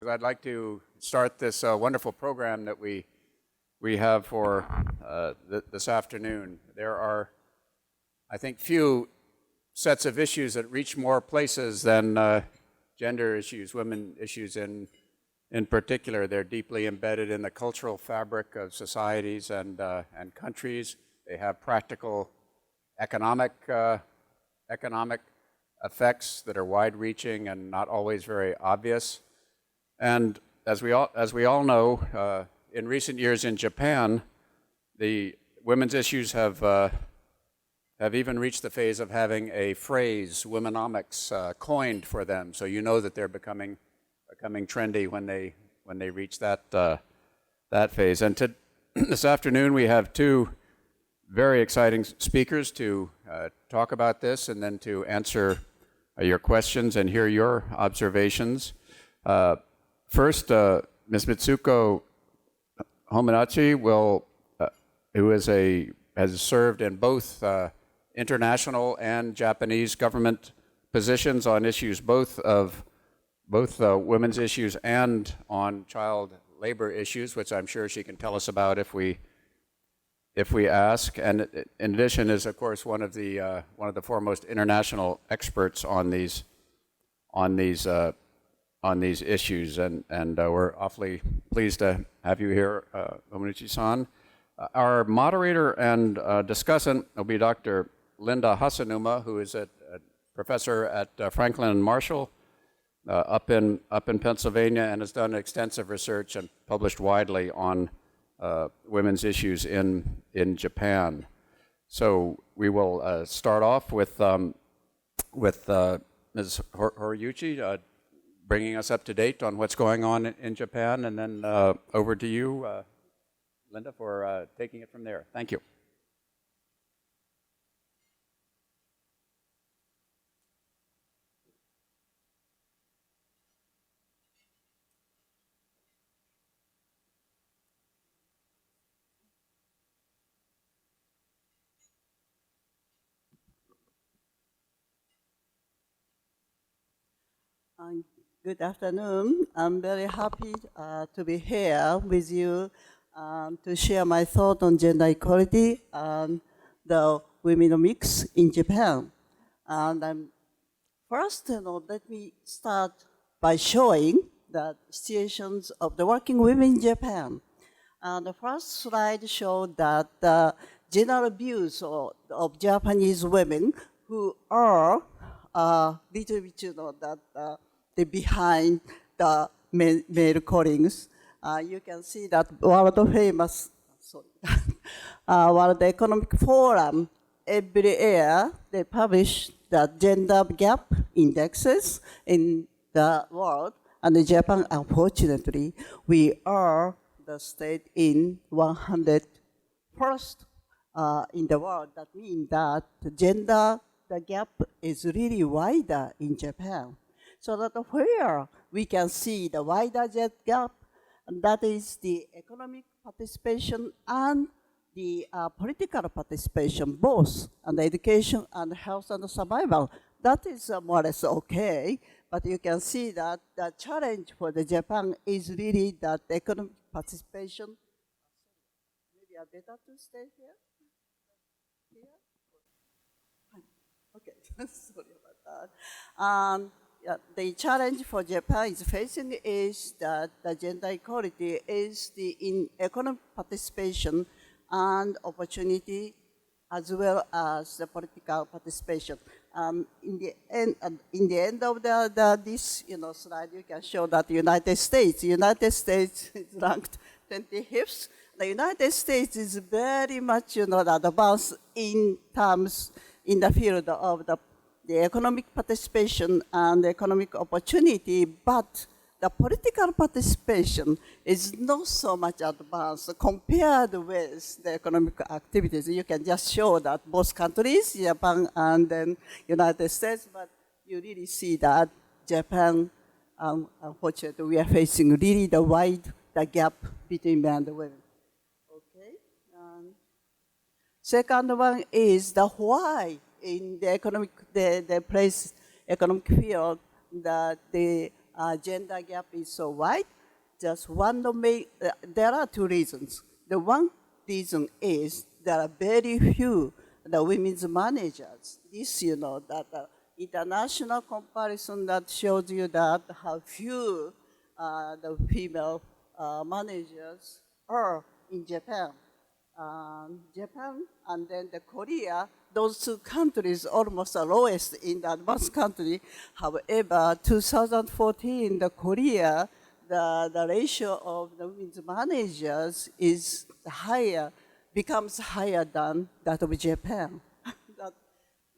I'd like to start this wonderful program that we have for this afternoon. There are, I think, few sets of issues that reach more places than gender issues, women issues in particular. They're deeply embedded in the cultural fabric of societies and countries. They have practical economic effects that are wide-reaching and not always very obvious. And as we all know, in recent years in Japan, the women's issues have even reached the phase of having a phrase, Womenomics, coined for them. So you know that they're becoming trendy when they reach that phase. And this afternoon we have two very exciting speakers to talk about this and then to answer your questions and hear your observations. First, Ms. Mitsuko Horiuchi who has served in both international and Japanese government positions on issues both women's issues and on child labor issues, which I'm sure she can tell us about if we ask. And in addition, is of course one of the foremost international experts on these issues, and we're awfully pleased to have you here, Horiuchi-san. Our moderator and discussant will be Dr. Linda Hasunuma, who is a professor at Franklin and Marshall up in Pennsylvania, and has done extensive research and published widely on women's issues in Japan. So we will start off with Ms. Horiuchi bringing us up to date on what's going on in Japan, and then over to you, Linda, for taking it from there. Thank you. Good afternoon. I'm very happy to be here with you to share my thought on gender equality and the Womenomics in Japan. And first, let me start by showing the situations of the working women in Japan. The first slide showed that the general views of Japanese women who are little bit, that the behind the male colleagues. You can see that world famous, World Economic Forum, every year they publish the gender gap indexes in the world. And in Japan, unfortunately, we are the state in 101st in the world. That means that the gap is really wider in Japan. So that where we can see the wider gap, and that is the economic participation and the political participation, both, and the education and health and survival. That is more or less okay, but you can see that the challenge for the Japan is really that economic participation. Maybe I better to stay here. Okay, sorry about that. Yeah, the challenge for Japan is facing is that the gender equality is in economic participation and opportunity, as well as the political participation. In the end of this slide, you can show that the United States is ranked 25th. The United States is very much advanced in the field of the economic participation and economic opportunity, but the political participation is not so much advanced compared with the economic activities. You can just show that both countries, Japan and then United States, but you really see that Japan, unfortunately, we are facing really the gap between men and women. Okay. Second one is the why in the economic field that the gender gap is so wide? Just one of there are two reasons. The one reason is there are very few the women's managers. This, that international comparison that shows you that how few the female managers are in Japan. Japan and then the Korea, those two countries almost the lowest in the advanced country. However, 2014, the Korea, the ratio of the women's managers is higher, becomes higher than that of Japan.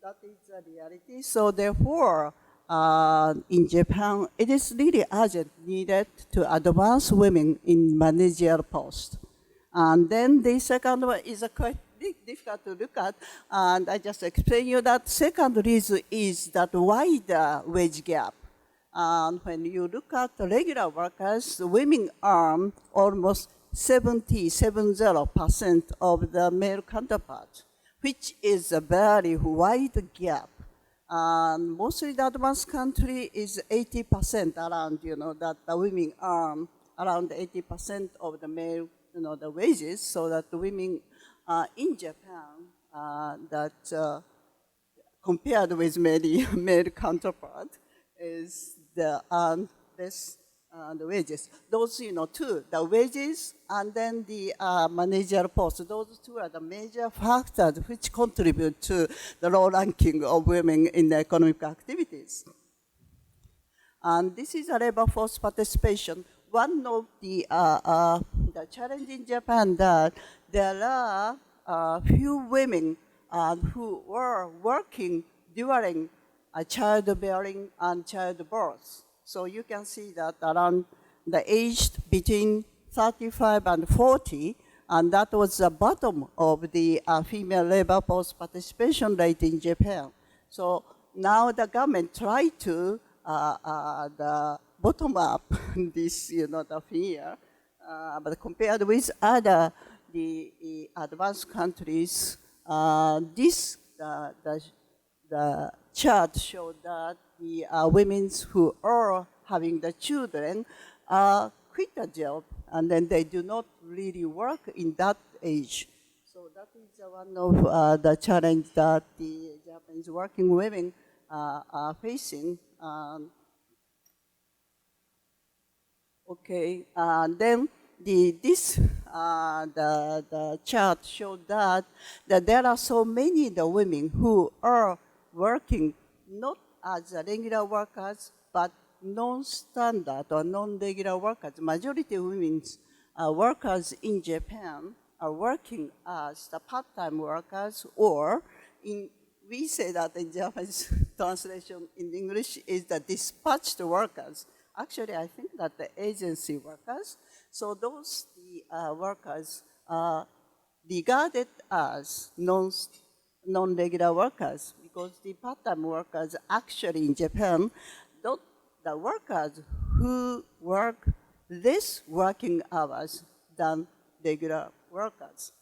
that is the reality. So therefore, in Japan, it is really urgent needed to advance women in managerial posts. And then the second one is quite difficult to look at, and I just explain you that second reason is that wider wage gap. And when you look at the regular workers, women earn almost 70% of the male counterpart, which is a very wide gap. And mostly the advanced country is 80% around, that the women earn around 80% of the male, the wages, so that the women in Japan compared with many male counterpart is the less the wages. Those, two, the wages and then the managerial post, those two are the major factors which contribute to the low ranking of women in the economic activities. And this is a labor force participation. One of the challenge in Japan that there are few women who were working during childbearing and childbirth. So you can see that around the age between 35 and 40, and that was the bottom of the female labor force participation rate in Japan. So now the government tried to the bottom up this, the figure, but compared with other the advanced countries, the chart showed that the women who are having the children quit the job, and then they do not really work in that age. So that is one of the challenge that the Japanese working women are facing. Okay, then the chart showed that there are so many the women who are working not as regular workers, but non-standard or non-regular workers. Majority of women workers in Japan are working as the part-time workers, or we say that in Japanese translation in English is the dispatched workers. Actually, I think that the agency workers. So those workers are regarded as non-regular workers, because the part-time workers actually in Japan, the workers who work less working hours than regular workers.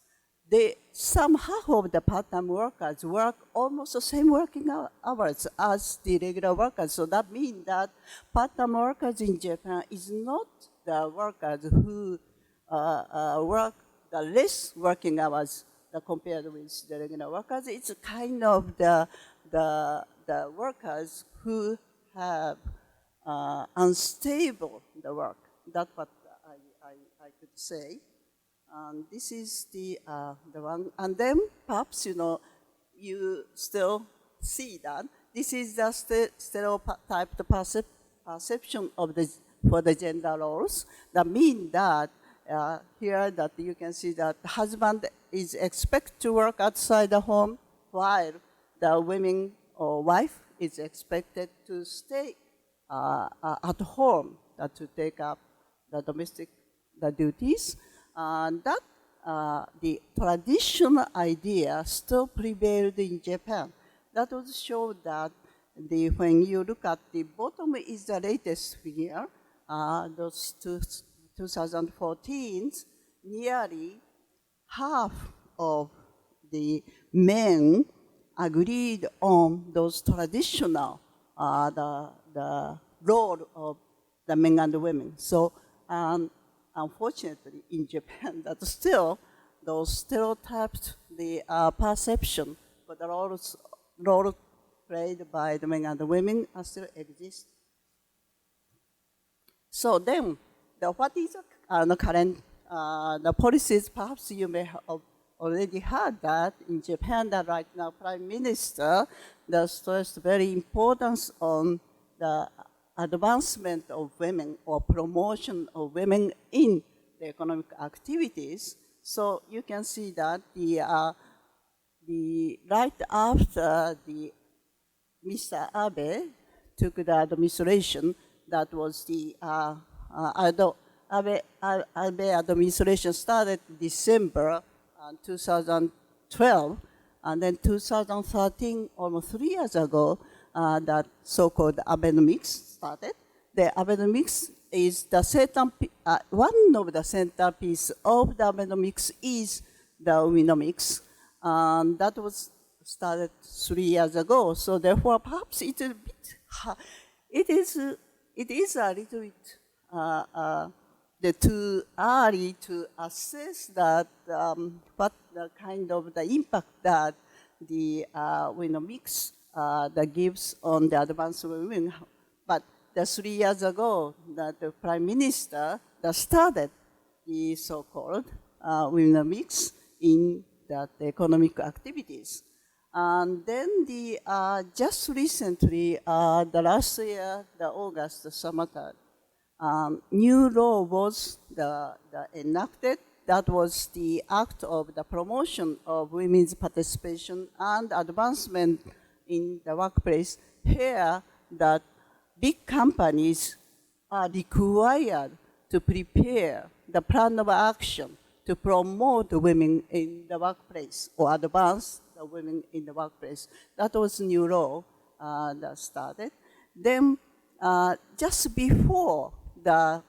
Some half of the part-time workers work almost the same working hours as the regular workers. So that means that part-time workers in Japan is not the workers who work the less working hours compared with the regular workers. It's kind of the workers who have unstable the work. That's what I could say. And this is the one. And then perhaps, you still see that this is the stereotyped perception of for the gender roles. That means that here that you can see that the husband is expected to work outside the home, while the women or wife is expected to stay at home to take up the domestic duties. And that the traditional idea still prevailed in Japan. That was shown that when you look at the bottom is the latest figure, those 2014, nearly half of the men agreed on those traditional the role of the men and the women. So unfortunately, in Japan, that still those stereotypes, the perception, but the role played by the men and the women still exist. So then, what is the current the policies? Perhaps you may have already heard that in Japan, that right now Prime Minister stressed very importance on the advancement of women or promotion of women in the economic activities. So you can see that the right after the Mr. Abe took the administration, that was the Abe administration started December 2012, and then 2013, almost 3 years ago, that so-called Abenomics started. The Abenomics is the one of the centerpiece of the Abenomics is the Womenomics. That was started 3 years ago. So therefore, perhaps it's a bit, it is a little bit too early to assess that what the kind of the impact that the Womenomics that gives on the advancement of women. But the 3 years ago, that the Prime Minister that started the so-called Womenomics in the economic activities. And then just recently, the last year, the August, the summertime, new law was enacted. That was the act of the promotion of women's participation and advancement in the workplace. Here, that big companies are required to prepare the plan of action to promote women in the workplace or advance the women in the workplace. That was new law that started. Then just before the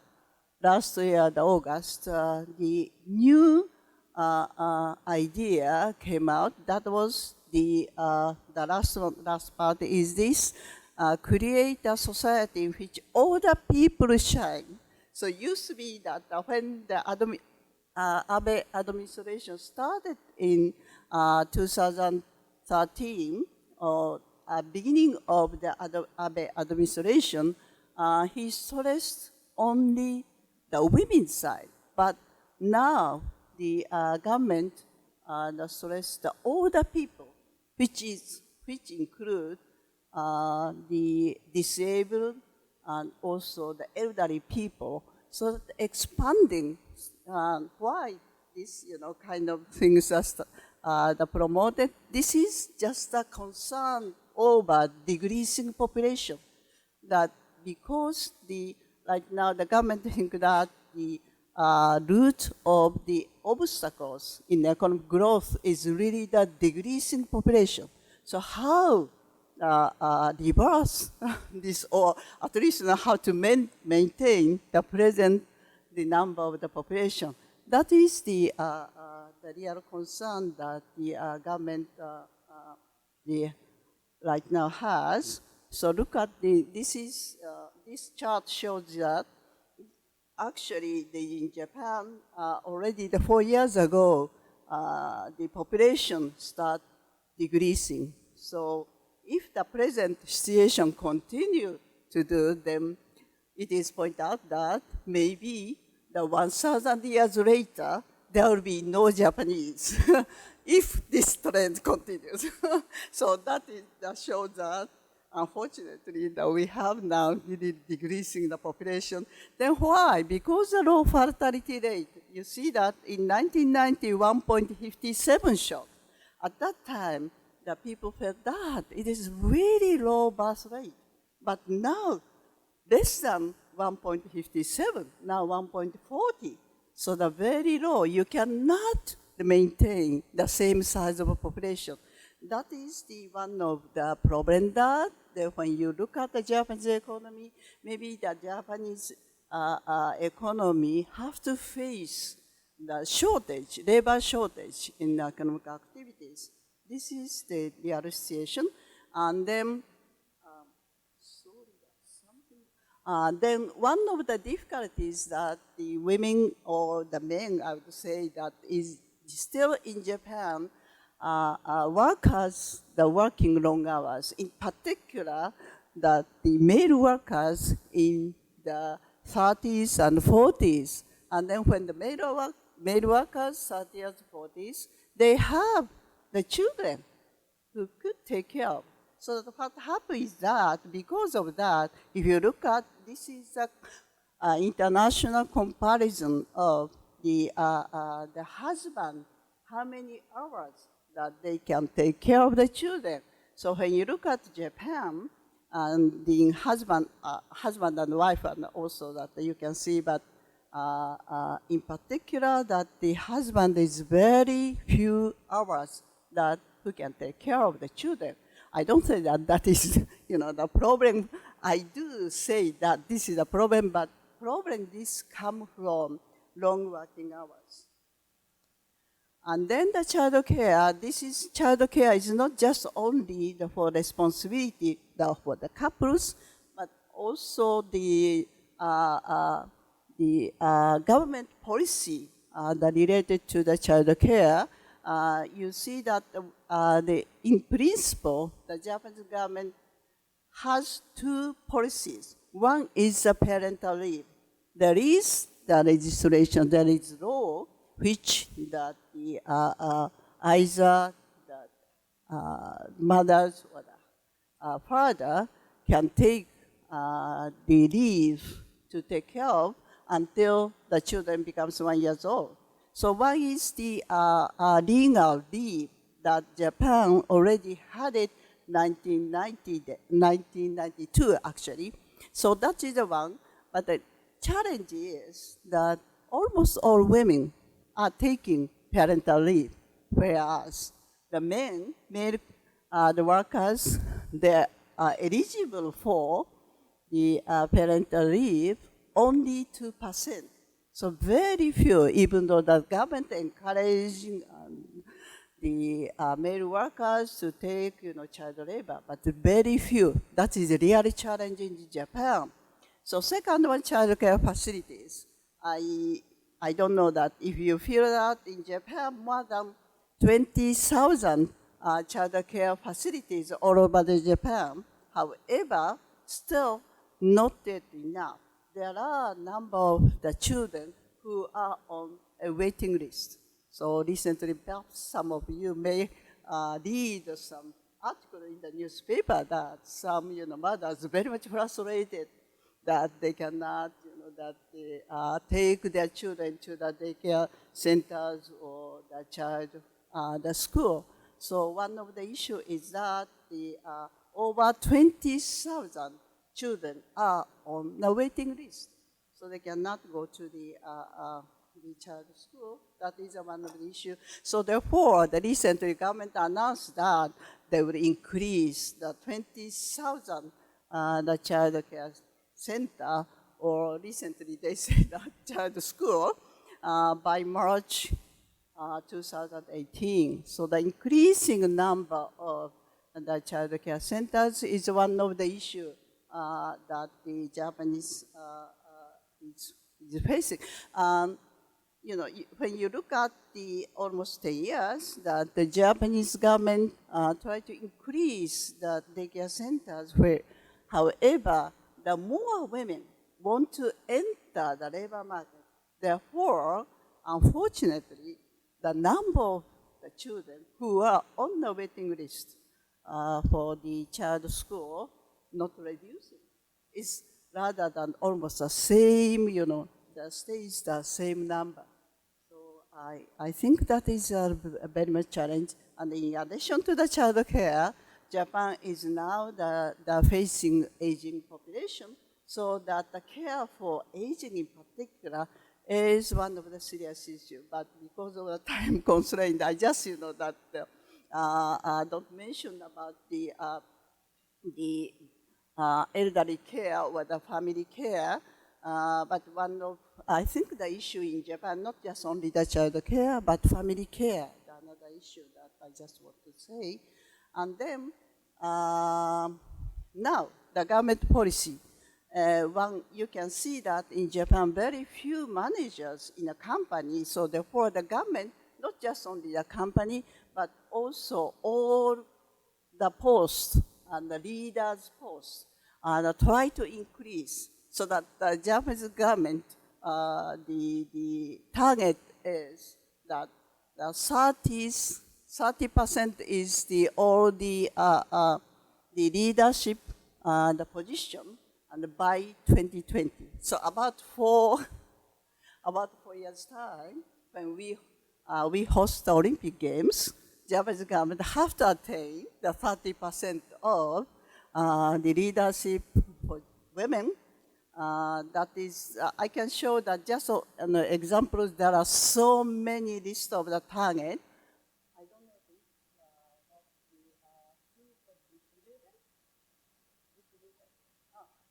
last year, the August, the new idea came out. That was the last part is this, create a society in which all the people shine. So it used to be that when the Abe administration started in 2013, or beginning of the Abe administration, he stressed only the women's side. But now the government stressed the older people, which include the disabled and also the elderly people. So expanding why this kind of things are promoted. This is just a concern over decreasing population. That because right now the government thinks that the root of the obstacles in economic growth is really the decreasing population. So how reverse this, or at least how to maintain the number of the population? That is the real concern that the government right now has. So look at this chart shows that actually in Japan already 4 years ago the population start decreasing. So if the present situation continue to do, then it is pointed out that maybe 1,000 years later, there will be no Japanese if this trend continues. So that shows that, unfortunately, that we have now really decreasing the population. Then why? Because the low fertility rate. You see that in 1990, 1.57 shot. At that time, the people felt that it is really low birth rate. But now, less than 1.57, now 1.40. So the very low, you cannot maintain the same size of a population. That is one of the problems that when you look at the Japanese economy, maybe the Japanese economy have to face the shortage, labor shortage in economic activities. This is the real situation. And then, Then one of the difficulties that the women or the men, I would say, that is still in Japan, workers, the working long hours, in particular, that the male workers in the 30s and 40s, and then when the male workers, 30s, 40s, they have the children who could take care of. So what happens is that because of that, if you look at, this is an international comparison of the husband, how many hours that they can take care of the children. So when you look at Japan, and the husband and wife, and also that you can see, but in particular that the husband is very few hours that who can take care of the children. I don't say that that is, the problem. I do say that this is a problem, but problem this come from long working hours. And then the child care, child care is not just only for responsibility for the couples, but also the government policy that related to the child care. You see that in principle, the Japanese government has two policies. One is the parental leave. There is the legislation, there is law, which that the either the mothers or the father can take the leave to take care of until the children becomes 1 year old. So one is the legal leave that Japan already had it 1992 actually. So that is the one. But the challenge is that almost all women are taking parental leave, whereas the the workers, they are eligible for the parental leave only 2%. So very few, even though the government encouraging the male workers to take, child labor, but very few. That is really challenging in Japan. So second one, child care facilities. I don't know that if you feel that in Japan, more than 20,000 child care facilities all over the Japan. However, still not yet enough. There are a number of the children who are on a waiting list. So recently, perhaps some of you may read some article in the newspaper that some mothers are very much frustrated that they cannot, that they take their children to the daycare centers or the school. So one of the issues is that the over 20,000 children are on the waiting list, so they cannot go to the child school. That is one of the issues. So therefore, the recently government announced that they will increase the 20,000 the child care center, or recently they said that child school by March 2018. So the increasing number of the child care centers is one of the issues that the Japanese is facing. When you look at the almost 10 years that the Japanese government tried to increase the daycare centers, however, the more women want to enter the labor market. Therefore, unfortunately, the number of the children who are on the waiting list for the child school not reducing. It's rather than almost the same, stays the same number. So I think that is a very much challenge. And in addition to the child care, Japan is now the facing aging population, so that the care for aging in particular is one of the serious issues. But because of the time constraint, I just, don't mention about the elderly care or the family care. But I think the issue in Japan, not just only the child care, but family care, another issue that I just want to say. And then now, the government policy. one, you can see that in Japan, very few managers in a company, so therefore the government, not just only the company, but also all the posts and the leaders' posts, and try to increase so that the Japanese government, the target is that the 30% is the all the leadership, the position, and by 2020. So about 4 years time, when we host the Olympic Games, Japanese government have to attain the 30% of the leadership for women. That is, I can show that just examples. There are so many lists of the target. I don't know if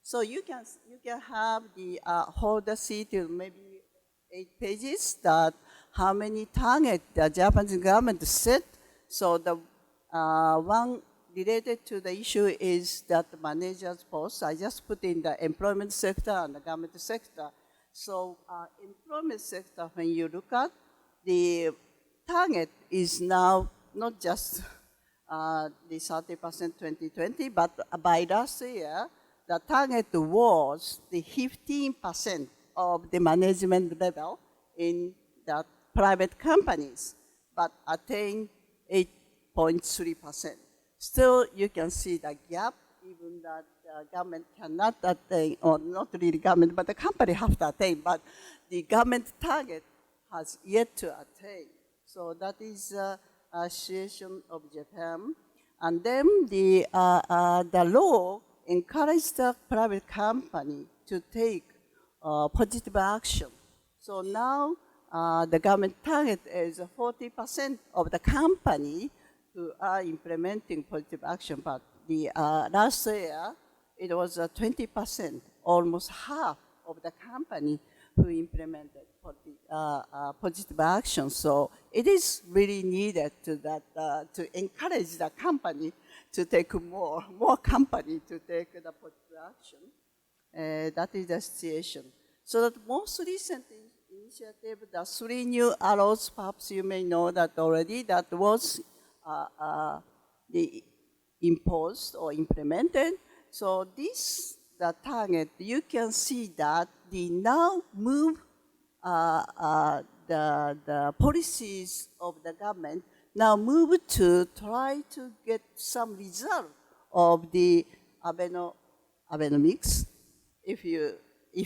so you can have the whole the sheet, maybe 8 pages, that how many targets the Japanese government set. So the one related to the issue is that the manager's post. I just put in the employment sector and the government sector. So employment sector, when you look at the target is now not just the 30% 2020, but by last year, the target was the 15% of the management level in the private companies, but attained 8.3%. Still, you can see the gap, even that the government cannot attain, or not really government, but the company have to attain, but the government target has yet to attain. So that is a situation of Japan. And then the law encouraged the private company to take positive action. So now the government target is 40% of the company who are implementing positive action, but the last year it was 20%, almost half of the company who implemented positive action. So it is really needed to encourage the company to take more company to take the positive action. That is the situation. So that most recent initiative, the 3 new arrows, perhaps you may know that already, that was the imposed or implemented. So this, the target, you can see that the now move the policies of the government now move to try to get some result of the Abenomics, if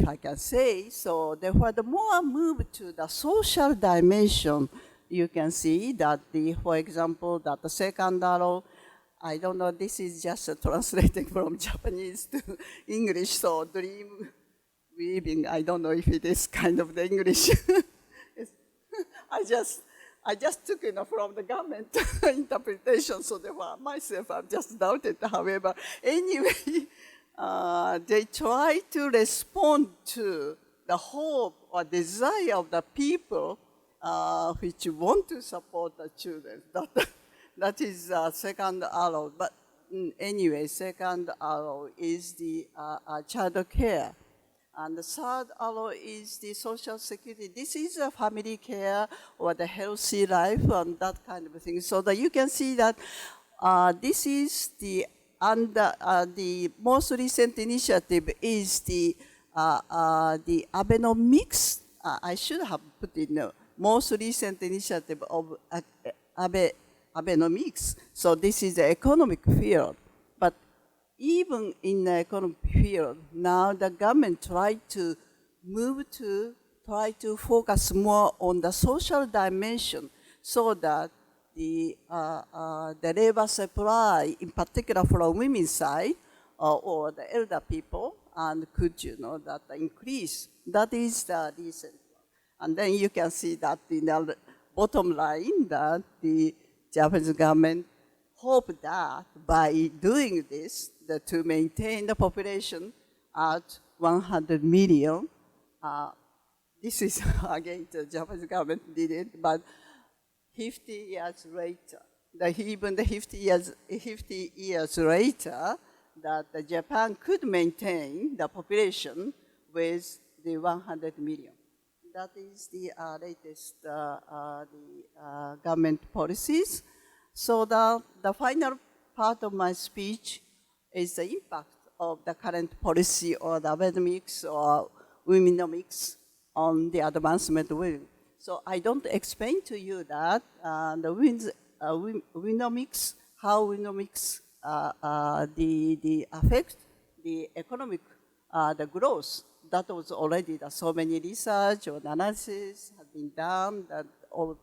I can say. So therefore, the more move to the social dimension, you can see that for example, that the second arrow, I don't know, this is just translating from Japanese to English, so dream weaving, I don't know if it is kind of the English. I just took it from the government interpretation, so therefore myself, I've just doubted. However, anyway, they try to respond to the hope or desire of the people which want to support the children. That is second arrow. But anyway, second arrow is the child care. And the third arrow is the social security. This is a family care or the healthy life and that kind of thing. So that you can see that this is the most recent initiative is the Abenomics. I should have put in the most recent initiative of Abenomics. So this is the economic field. But even in the economic field, now the government try to focus more on the social dimension so that the labor supply, in particular from women's side, or the elder people, and could, that increase. That is the recent one. And then you can see that in the bottom line that the Japanese government hope that by doing this, to maintain the population at 100 million, this is again the Japanese government did it, but 50 years later, even the 50 years later, that Japan could maintain the population with the 100 million. That is the latest government policies. So the final part of my speech is the impact of the current policy or the Abenomics or Womenomics on the advancement of women. So I don't explain to you that the Womenomics, how Womenomics the affect the economic the growth. That was already so many research or analysis have been done that all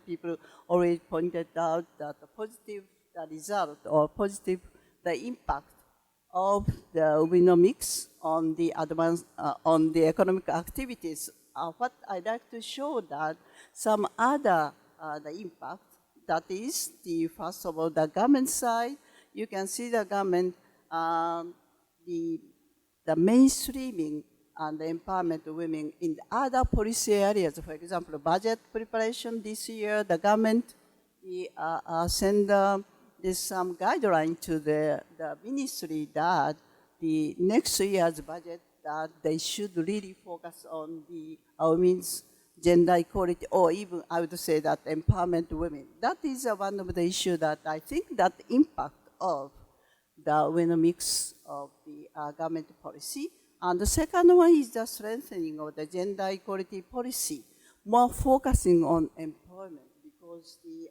people already pointed out that the positive the result or positive the impact of the Womenomics on the on the economic activities. What I'd like to show that some other the impact, that is the first of all the government side. You can see the government the mainstreaming and the empowerment of women in other policy areas. For example, budget preparation this year, the government send there's some guideline to the ministry that the next year's budget that they should really focus on the women's gender equality, or even I would say that empowerment of women. That is one of the issues that I think that impact of the Womenomics of the government policy. And the second one is the strengthening of the gender equality policy, more focusing on employment, because the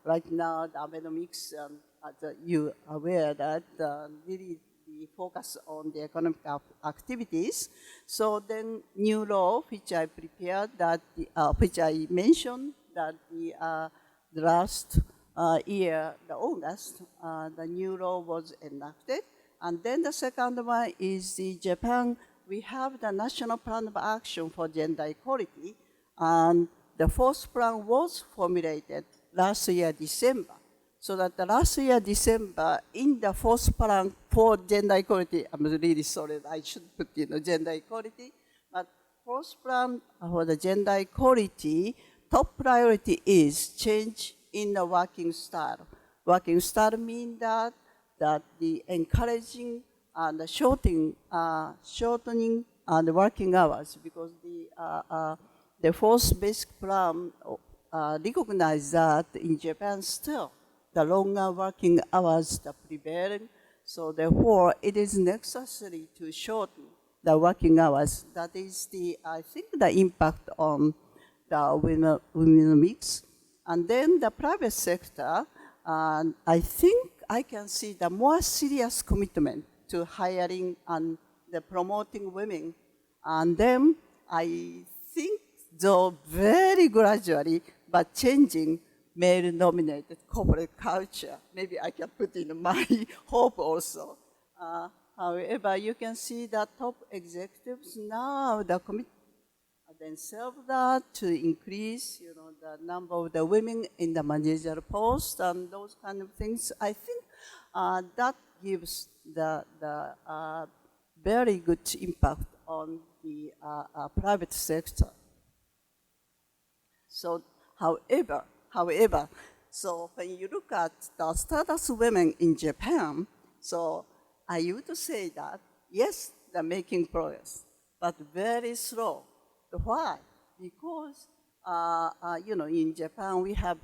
right now the Abenomics, as you are aware that really the focus on the economic activities. So then new law, which I prepared, that which I mentioned that the last year, the August, the new law was enacted. And then the second one is the Japan, we have the National Plan of Action for Gender Equality, and the fourth plan was formulated last year, December. So that the last year, December, in the fourth plan for gender equality, I'm really sorry, I should put gender equality, but fourth plan for the gender equality, top priority is change in the working style. Working style means that the encouraging and the shortening the working hours, because the fourth basic plan recognizes that in Japan still the longer working hours are prevailing. So therefore, it is necessary to shorten the working hours. That is I think the impact on the Womenomics. And then the private sector, I think I can see the more serious commitment to hiring and the promoting women. And then I think, though very gradually, but changing male-dominated corporate culture. Maybe I can put in my hope also. However, you can see that top executives now, the commit themselves that to increase, the number of the women in the managerial post and those kind of things. I think that gives the very good impact on the private sector. So, however, so when you look at the status of women in Japan, so I would say that yes, they're making progress, but very slow. Why? Because in Japan we have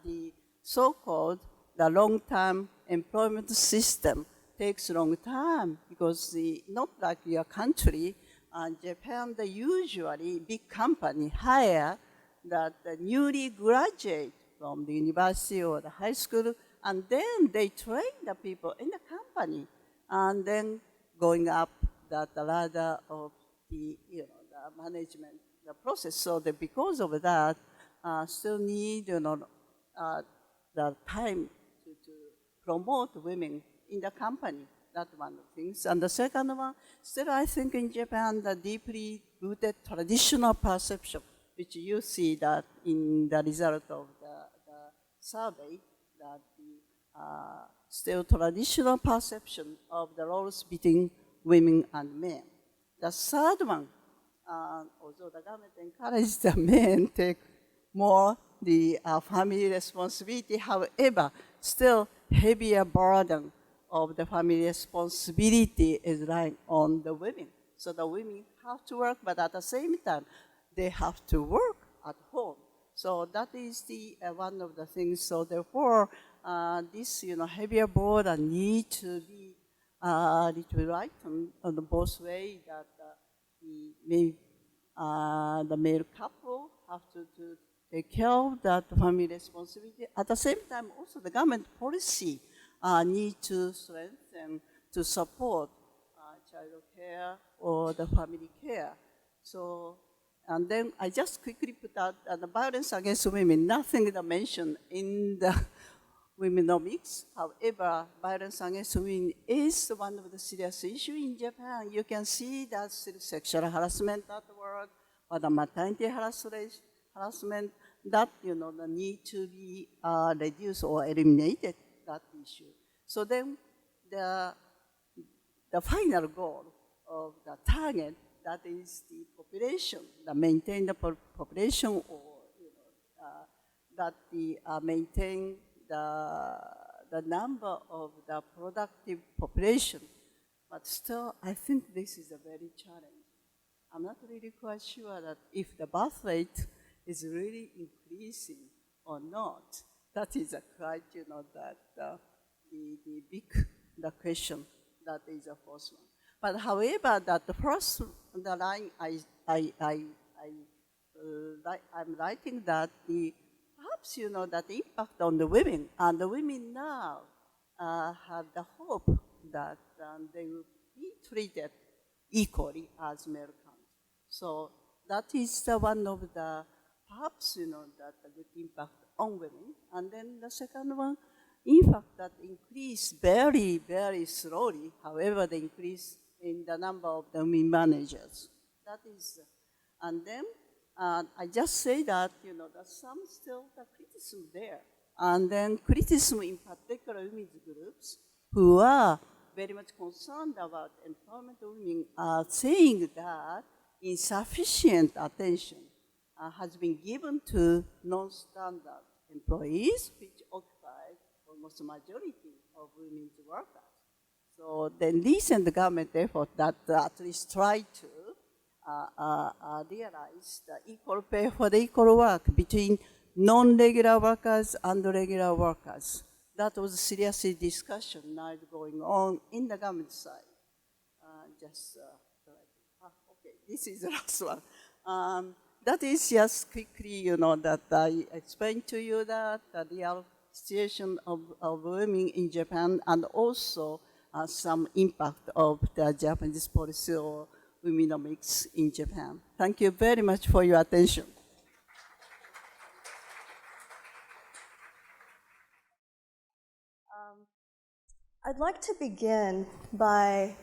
the so-called the long-term employment system takes a long time, because not like your country, Japan, the usually big company hire the newly graduate from the university or the high school, and then they train the people in the company, and then going up the ladder of the the management the process. So that because of that, still need the time to promote women in the company. That's one of the things. And the second one, still I think in Japan, the deeply rooted traditional perception, which you see that in the result of the survey, that the still traditional perception of the roles between women and men. The third one, although the government encourages the men take more the family responsibility, however, still heavier burden of the family responsibility is lying on the women. So the women have to work, but at the same time, they have to work at home. So that is the one of the things. So therefore, this heavier burden need to be right on the both way that the male couple have to take care of that family responsibility. At the same time, also the government policy need to strengthen to support child care or the family care. So, and then I just quickly put out the violence against women, nothing that mentioned in the Womenomics. However, violence against women is one of the serious issues in Japan. You can see that sexual harassment at work or the maternity harassment that the need to be reduced or eliminated that issue. So then the final goal of the target, that is the population, the maintain the population, or that the maintain the number of the productive population. But still, I think this is a very challenge. I'm not really quite sure that if the birth rate is really increasing or not. That is a quite, that the big question that is the first one. But however, that the first the line I'm writing that perhaps that the impact on the women, and the women now have the hope that they will be treated equally as male country. So that is one of the perhaps that a good impact on women. And then the second one, in fact, that increase very, very slowly. However, the increase in the number of the women managers. That is, and then I just say that there's some still the criticism there, and then criticism in particular women's groups who are very much concerned about employment of women are saying that insufficient attention has been given to non-standard employees, which occupy almost the majority of women's workers. So the recent government effort that at least try to realize the equal pay for the equal work between non-regular workers and regular workers. That was a serious discussion now going on in the government side. Okay, this is the last one. That is just quickly, that I explained to you that the real situation of women in Japan, and also some impact of the Japanese policy or Womenomics in Japan. Thank you very much for your attention. I'd like to begin by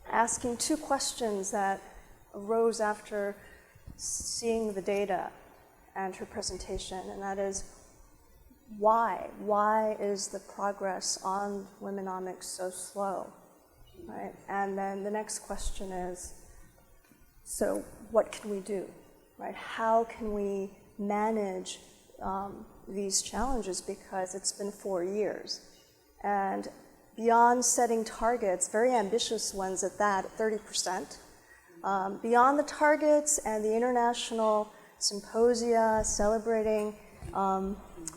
asking two questions that arose after seeing the data and her presentation, and that is, why? Why is the progress on Womenomics so slow? Right? And then the next question is, so what can we do? Right? How can we manage these challenges, because it's been 4 years? And beyond setting targets, very ambitious ones at that, 30%, beyond the targets and the international symposia celebrating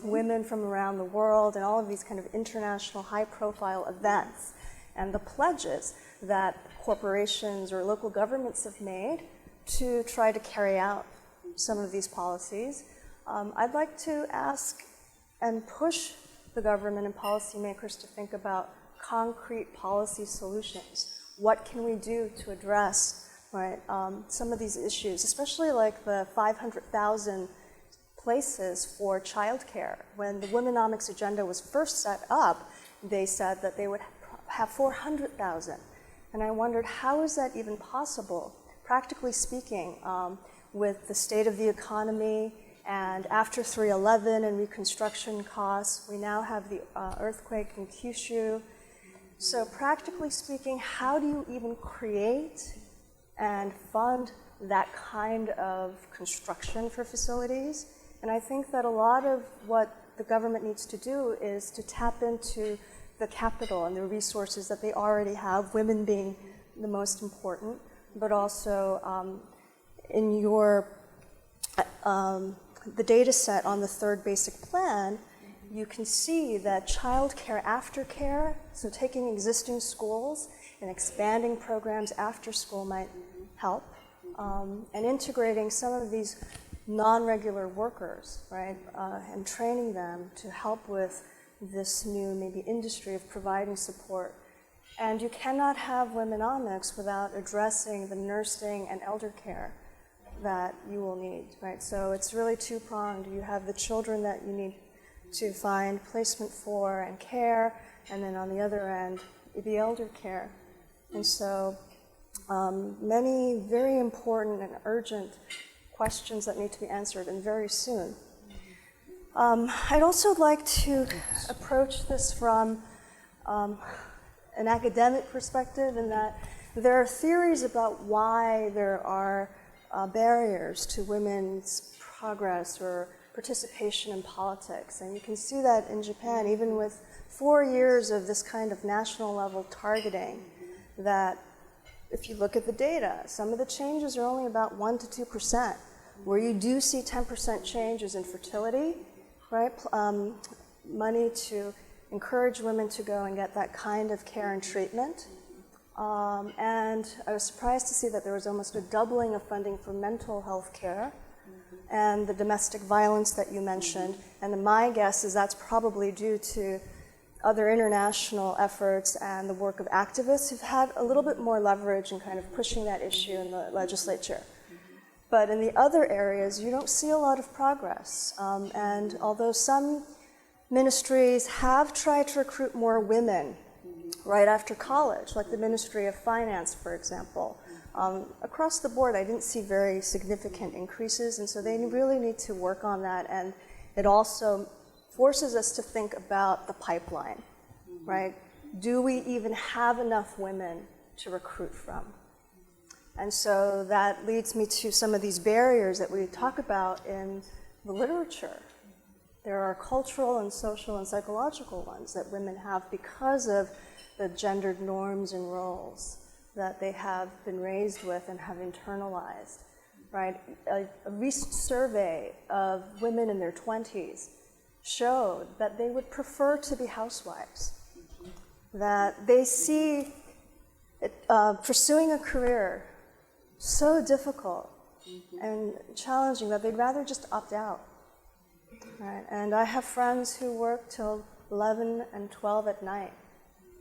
women from around the world and all of these kind of international high-profile events and the pledges that corporations or local governments have made to try to carry out some of these policies, I'd like to ask and push the government and policymakers to think about concrete policy solutions. What can we do to address some of these issues, especially like the 500,000 places for childcare? When the Womenomics agenda was first set up, they said that they would have 400,000. And I wondered, how is that even possible? Practically speaking, with the state of the economy, and after 3/11 and reconstruction costs, we now have the earthquake in Kyushu. So practically speaking, how do you even create and fund that kind of construction for facilities? And I think that a lot of what the government needs to do is to tap into the capital and the resources that they already have, women being the most important, but also in your the data set on the third basic plan, you can see that childcare aftercare, so taking existing schools and expanding programs after school might help, and integrating some of these non-regular workers, right, and training them to help with this new maybe industry of providing support. And you cannot have Womenomics without addressing the nursing and elder care that you will need, right? So it's really two-pronged. You have the children that you need to find placement for and care, and then on the other end, the elder care. And so many very important and urgent questions that need to be answered, and very soon. I'd also like to approach this from an academic perspective, in that there are theories about why there are barriers to women's progress or participation in politics. And you can see that in Japan, even with 4 years of this kind of national level targeting, that if you look at the data, some of the changes are only about 1 to 2%. Where you do see 10% changes in fertility, right? Money to encourage women to go and get that kind of care and treatment. And I was surprised to see that there was almost a doubling of funding for mental health care and the domestic violence that you mentioned. And my guess is that's probably due to other international efforts and the work of activists who've had a little bit more leverage in kind of pushing that issue in the legislature. But in the other areas, you don't see a lot of progress. And although some ministries have tried to recruit more women right after college, like the Ministry of Finance, for example, across the board, I didn't see very significant increases, and so they really need to work on that. And it also forces us to think about the pipeline, right? Do we even have enough women to recruit from? And so that leads me to some of these barriers that we talk about in the literature. There are cultural and social and psychological ones that women have because of the gendered norms and roles that they have been raised with and have internalized, right? A recent survey of women in their 20s showed that they would prefer to be housewives, that they see pursuing a career so difficult and challenging that they'd rather just opt out. Right? And I have friends who work till 11 and 12 at night.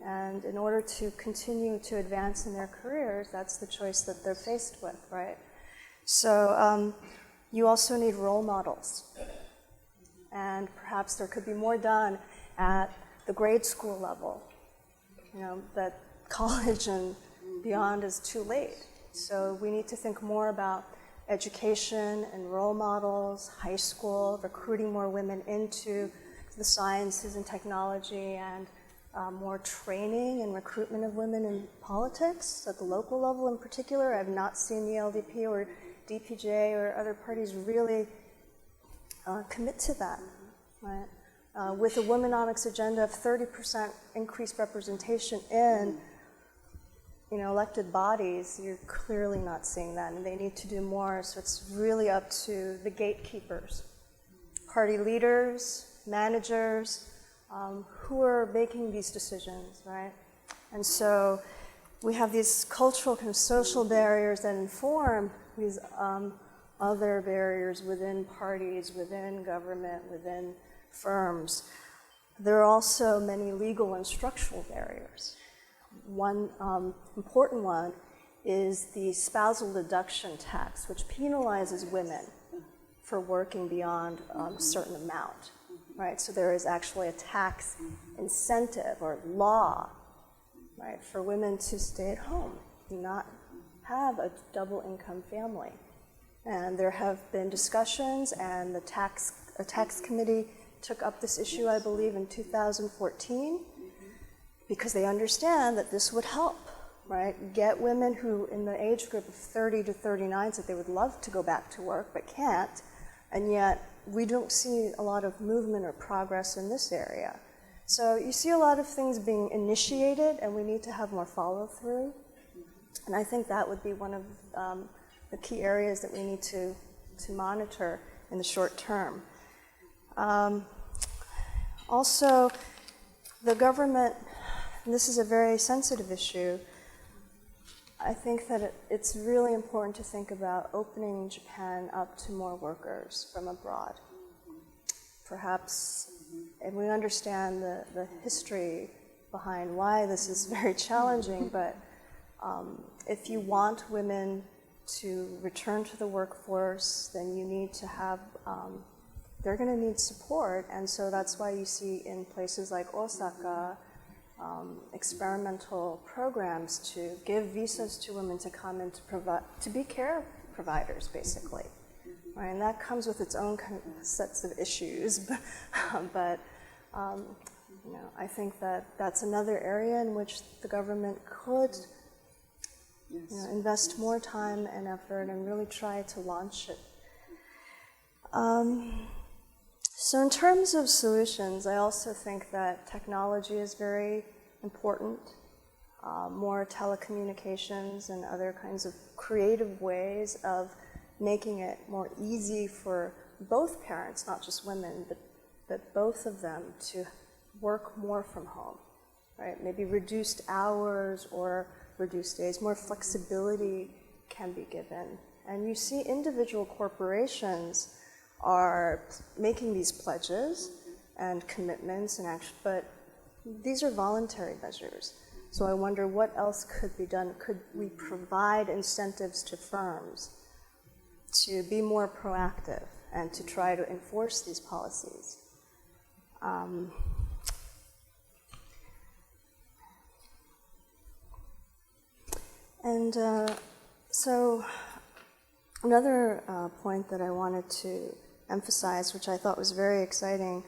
And in order to continue to advance in their careers, that's the choice that they're faced with, right? So you also need role models. And perhaps there could be more done at the grade school level. You know, that college and beyond is too late. So we need to think more about education and role models, high school, recruiting more women into the sciences and technology, and more training and recruitment of women in politics at the local level in particular. I've not seen the LDP or DPJ or other parties really commit to that, right? With a Womenomics agenda of 30% increased representation in elected bodies, you're clearly not seeing that, and they need to do more. So it's really up to the gatekeepers, party leaders, managers, who are making these decisions, right? And so we have these cultural and social barriers that inform these other barriers within parties, within government, within firms. There are also many legal and structural barriers. One important one is the spousal deduction tax, which penalizes women for working beyond a certain amount, right? So there is actually a tax incentive or law, right, for women to stay at home, not have a double income family. And there have been discussions, and a tax committee took up this issue, I believe, in 2014, because they understand that this would help, right? Get women who, in the age group of 30 to 39, said they would love to go back to work but can't, and yet we don't see a lot of movement or progress in this area. So you see a lot of things being initiated, and we need to have more follow-through. And I think that would be one of the key areas that we need to monitor in the short term. Also, the government, and this is a very sensitive issue, I think that it's really important to think about opening Japan up to more workers from abroad. Perhaps, and we understand the history behind why this is very challenging, but if you want women to return to the workforce, then you need to have, they're going to need support, and so that's why you see in places like Osaka, experimental programs to give visas to women to come and to be care providers, basically. Right? And that comes with its own kind of sets of issues, but you know, I think that that's another area in which the government could you know, invest more time and effort and really try to launch it. So in terms of solutions, I also think that technology is very important. More telecommunications and other kinds of creative ways of making it more easy for both parents, not just women, but both of them to work more from home, right? Maybe reduced hours or reduced days, more flexibility can be given. And you see individual corporations are making these pledges and commitments and action, but these are voluntary measures. So I wonder what else could be done. Could we provide incentives to firms to be more proactive and to try to enforce these policies? So another point that I wanted to emphasize, which I thought was very exciting,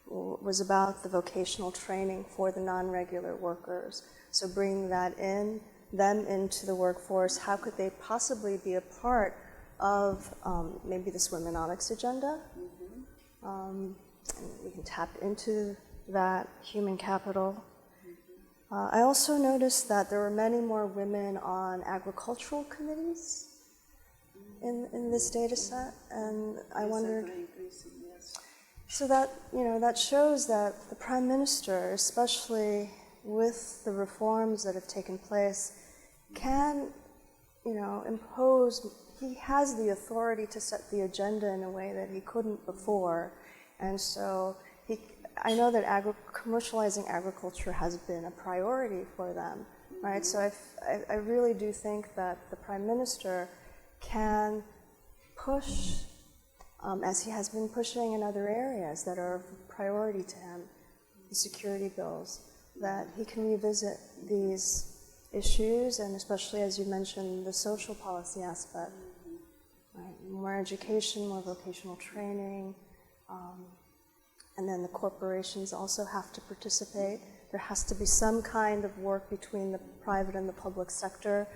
was about the vocational training for the non-regular workers. So bringing that in, them into the workforce, how could they possibly be a part of maybe this Womenomics agenda? And we can tap into that human capital. I also noticed that there were many more women on agricultural committees in this data set, and I wondered, so that, you know, that shows that the Prime Minister, especially with the reforms that have taken place, can, you know, impose, he has the authority to set the agenda in a way that he couldn't before, and so I know that commercializing agriculture has been a priority for them, right? So I really do think that the Prime Minister can push, as he has been pushing in other areas that are of priority to him, the security bills, that he can revisit these issues, and especially, as you mentioned, the social policy aspect, right? More education, more vocational training, and then the corporations also have to participate. There has to be some kind of work between the private and the public sector.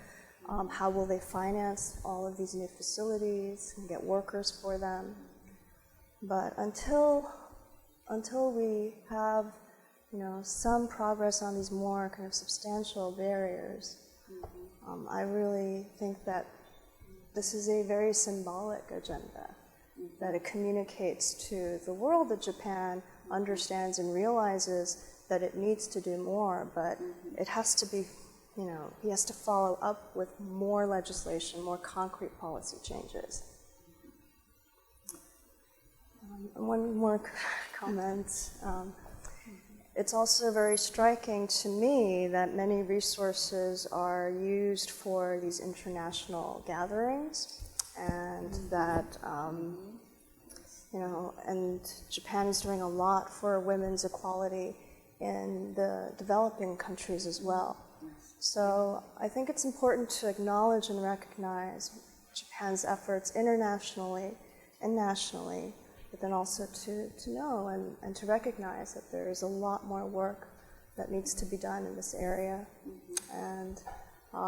How will they finance all of these new facilities and get workers for them? But until we have, you know, some progress on these more kind of substantial barriers, I really think that this is a very symbolic agenda, that it communicates to the world that Japan understands and realizes that it needs to do more, but it has to be, you know, he has to follow up with more legislation, more concrete policy changes. One more comment. It's also very striking to me that many resources are used for these international gatherings, and that, you know, and Japan is doing a lot for women's equality in the developing countries as well. So I think it's important to acknowledge and recognize Japan's efforts internationally and nationally, but then also to know and to recognize that there is a lot more work that needs to be done in this area, and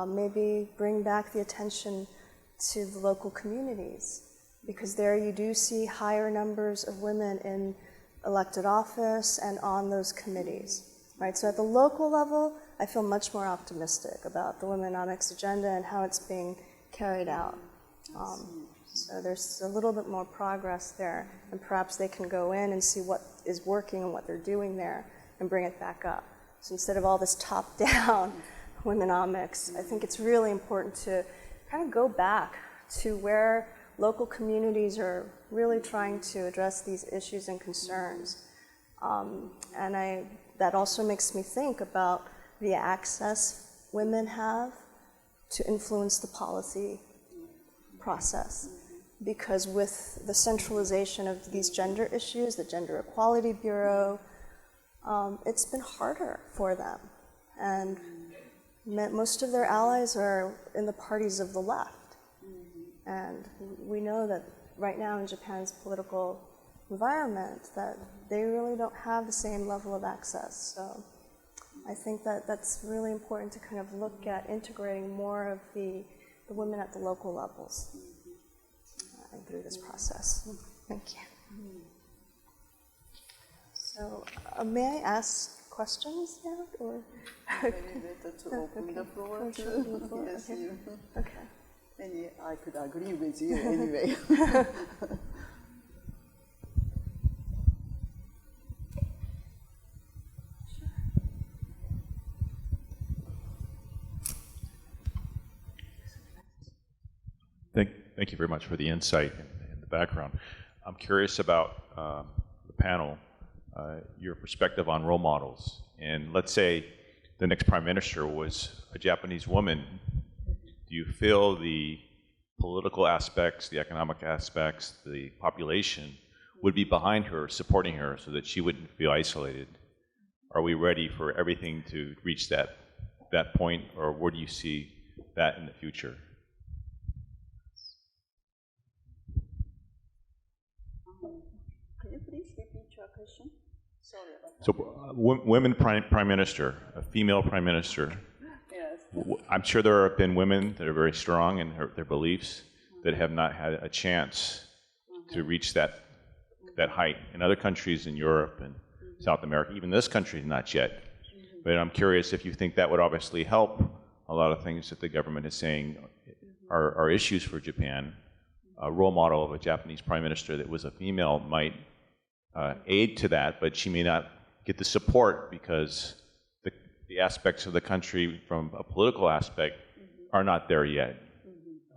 maybe bring back the attention to the local communities, because there you do see higher numbers of women in elected office and on those committees, right? So at the local level, I feel much more optimistic about the Womenomics agenda and how it's being carried out. So there's a little bit more progress there, and perhaps they can go in and see what is working and what they're doing there and bring it back up. So instead of all this top-down Womenomics, I think it's really important to kind of go back to where local communities are really trying to address these issues and concerns. That also makes me think about the access women have to influence the policy process. Because with the centralization of these gender issues, the Gender Equality Bureau, it's been harder for them. And most of their allies are in the parties of the left. And we know that right now in Japan's political environment that they really don't have the same level of access. So I think that that's really important to kind of look at integrating more of the women at the local levels through this process. Thank you. So may I ask questions now? Or Maybe better to open the floor to yes, okay. you. Okay. I could agree with you anyway. Thank you very much for the insight and the background. I'm curious about the panel, your perspective on role models. And let's say the next prime minister was a Japanese woman. Do you feel the political aspects, the economic aspects, the population would be behind her, supporting her, so that she wouldn't feel isolated? Are we ready for everything to reach that point, or where do you see that in the future? Can you please repeat your question? Sorry about that. So, women prime minister, a female prime minister. Yes. I'm sure there have been women that are very strong in their beliefs that have not had a chance to reach that height. In other countries in Europe and South America, even this country, not yet. But I'm curious if you think that would obviously help a lot of things that the government is saying are issues for Japan. A role model of a Japanese prime minister that was a female might aid to that, but she may not get the support because the aspects of the country from a political aspect are not there yet.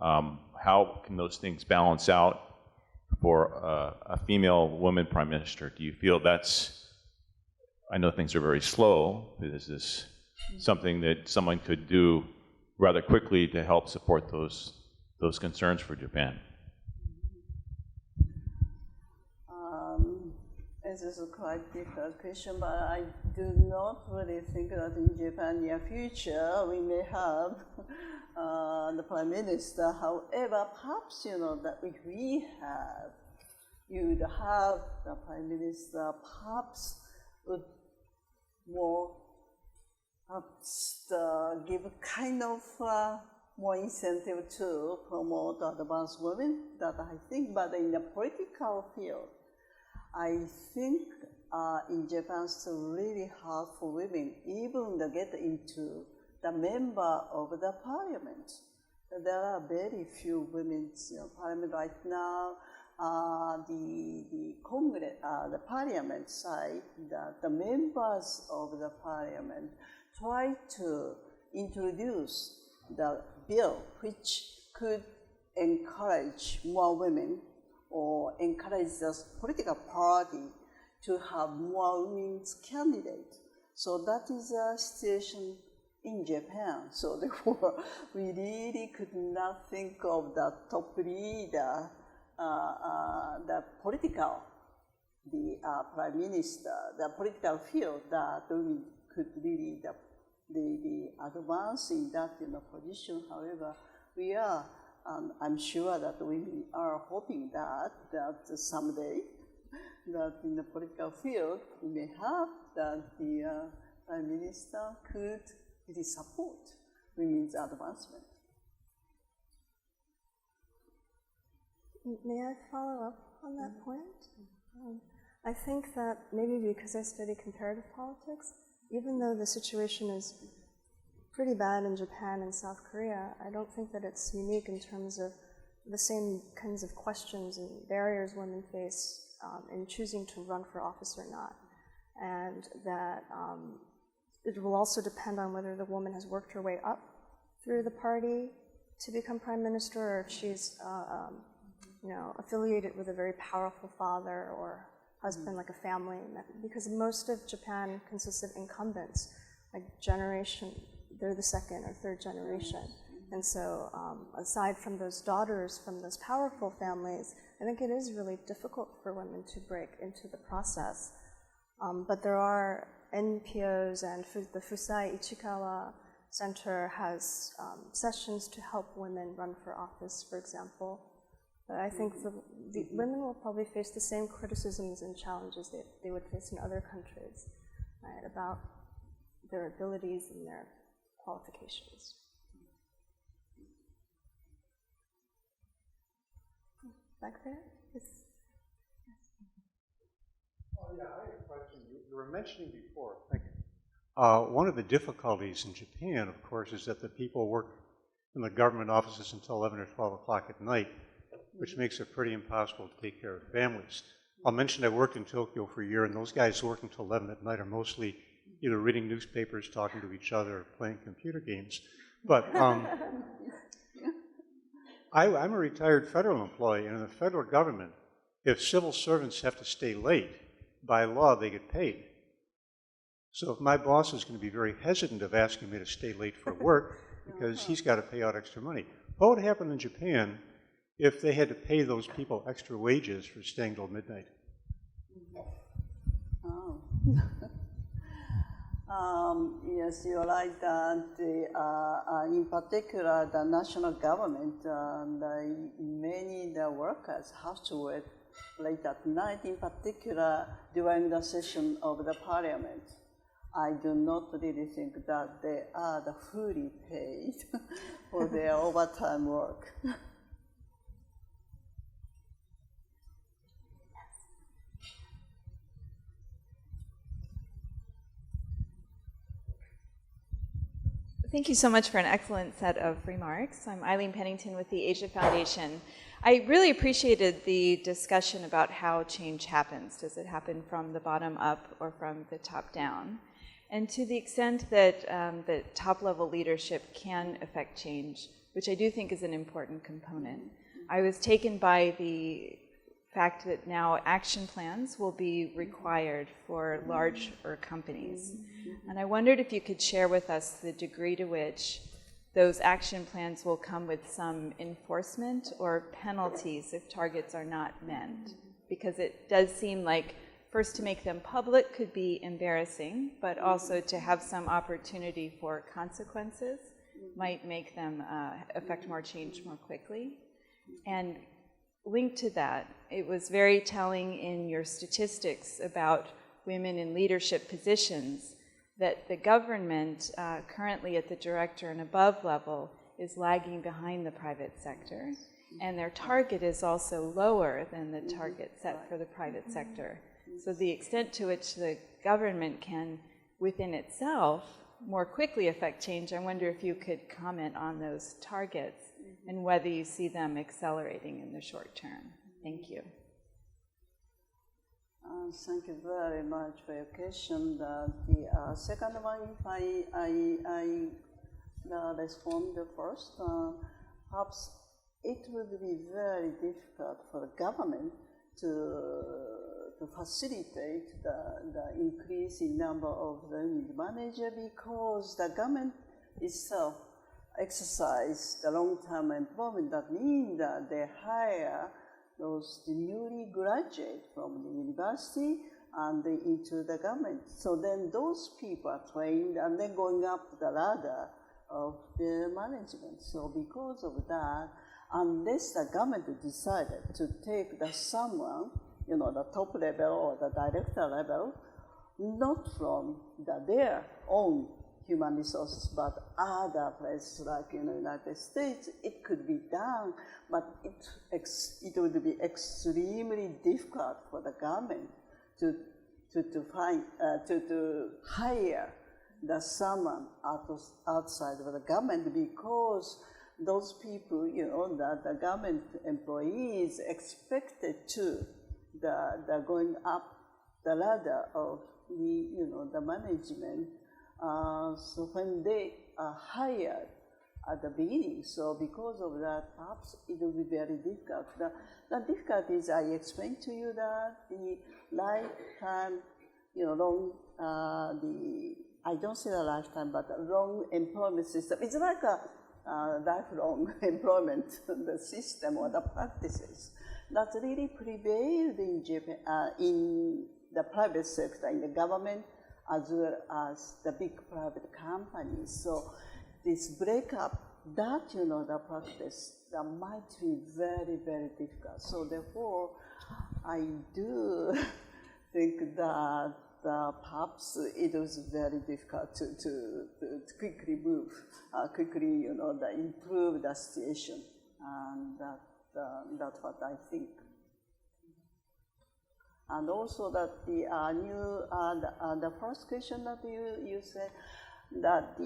How can those things balance out for a female woman prime minister? Do you feel that's, I know things are very slow, but is this something that someone could do rather quickly to help support those concerns for Japan? This is a quite difficult question, but I do not really think that in Japan near future we may have the prime minister. However, perhaps that if we have, you would have the prime minister perhaps would more perhaps give kind of more incentive to promote advanced women. That I think, but in the political field, I think in Japan it's really hard for women even to get into the member of the parliament. There are very few women in parliament right now. The Congress, the parliament side, the members of the parliament try to introduce the bill which could encourage more women or encourage the political party to have more women's candidates. So that is a situation in Japan. So therefore, we really could not think of the top leader, the political, prime minister, the political field that we could really the advance in that position. However, we are. I'm sure that we are hoping that someday, that in the political field, we may have that the prime minister could really support women's advancement. May I follow up on that point? I think that maybe because I study comparative politics, even though the situation is pretty bad in Japan and South Korea, I don't think that it's unique in terms of the same kinds of questions and barriers women face in choosing to run for office or not. And that it will also depend on whether the woman has worked her way up through the party to become prime minister, or if she's affiliated with a very powerful father or husband, like a family. Because most of Japan consists of incumbents, like generation, they're the second or third generation. And so aside from those daughters from those powerful families, I think it is really difficult for women to break into the process. But there are NPOs, and the Fusai Ichikawa Center has sessions to help women run for office, for example. But I think the women will probably face the same criticisms and challenges they would face in other countries, right, about their abilities and their qualifications. Back there? Yes. Oh, yeah, I have a question. You were mentioning before, thank you. One of the difficulties in Japan, of course, is that the people work in the government offices until 11 or 12 o'clock at night, which makes it pretty impossible to take care of families. I'll mention I worked in Tokyo for a year, and those guys who work until 11 at night are mostly either reading newspapers, talking to each other, or playing computer games. But I'm a retired federal employee, and in the federal government, if civil servants have to stay late, by law, they get paid. So if my boss is going to be very hesitant of asking me to stay late for work, because he's got to pay out extra money. What would happen in Japan if they had to pay those people extra wages for staying till midnight? Oh. Yes, you're right that in particular the national government, many the workers have to work late at night, in particular during the session of the parliament. I do not really think that they are fully paid for their overtime work. Thank you so much for an excellent set of remarks. I'm Eileen Pennington with the Asia Foundation. I really appreciated the discussion about how change happens. Does it happen from the bottom up or from the top down? And to the extent that that top-level leadership can affect change, which I do think is an important component, I was taken by the fact that now action plans will be required for larger companies. And I wondered if you could share with us the degree to which those action plans will come with some enforcement or penalties if targets are not met. Because it does seem like first to make them public could be embarrassing, but also to have some opportunity for consequences might make them affect more change more quickly. And linked to that, it was very telling in your statistics about women in leadership positions that the government currently at the director and above level is lagging behind the private sector. And their target is also lower than the target set for the private sector. So the extent to which the government can, within itself, more quickly affect change, I wonder if you could comment on those targets and whether you see them accelerating in the short term. Thank you. Thank you very much for your question. The second one, if I respond first, perhaps it would be very difficult for the government to facilitate the increase in number of women managers, because the government itself exercise the long-term employment. That means that they hire those newly graduate from the university and into the government. So then those people are trained and then going up the ladder of the management. So because of that, unless the government decided to take someone, the top level or the director level, not from their own human resources, but other places like in the United States, it could be done, but it would be extremely difficult for the government to hire someone outside of the government, because those people, that the government employees expected to the going up the ladder of the management. So when they are hired at the beginning, so because of that, perhaps it will be very difficult. The difficulty is, I explained to you that the lifetime, long, I don't say the lifetime, but the long employment system. It's like a lifelong employment, the system or the practices that really prevailed in Japan, in the private sector, in the government, as well as the big private companies. So this breakup, that the practice, that might be very, very difficult. So therefore, I do think that perhaps it was very difficult to quickly move, improve the situation, and that's what I think. And also that the first question that you said, that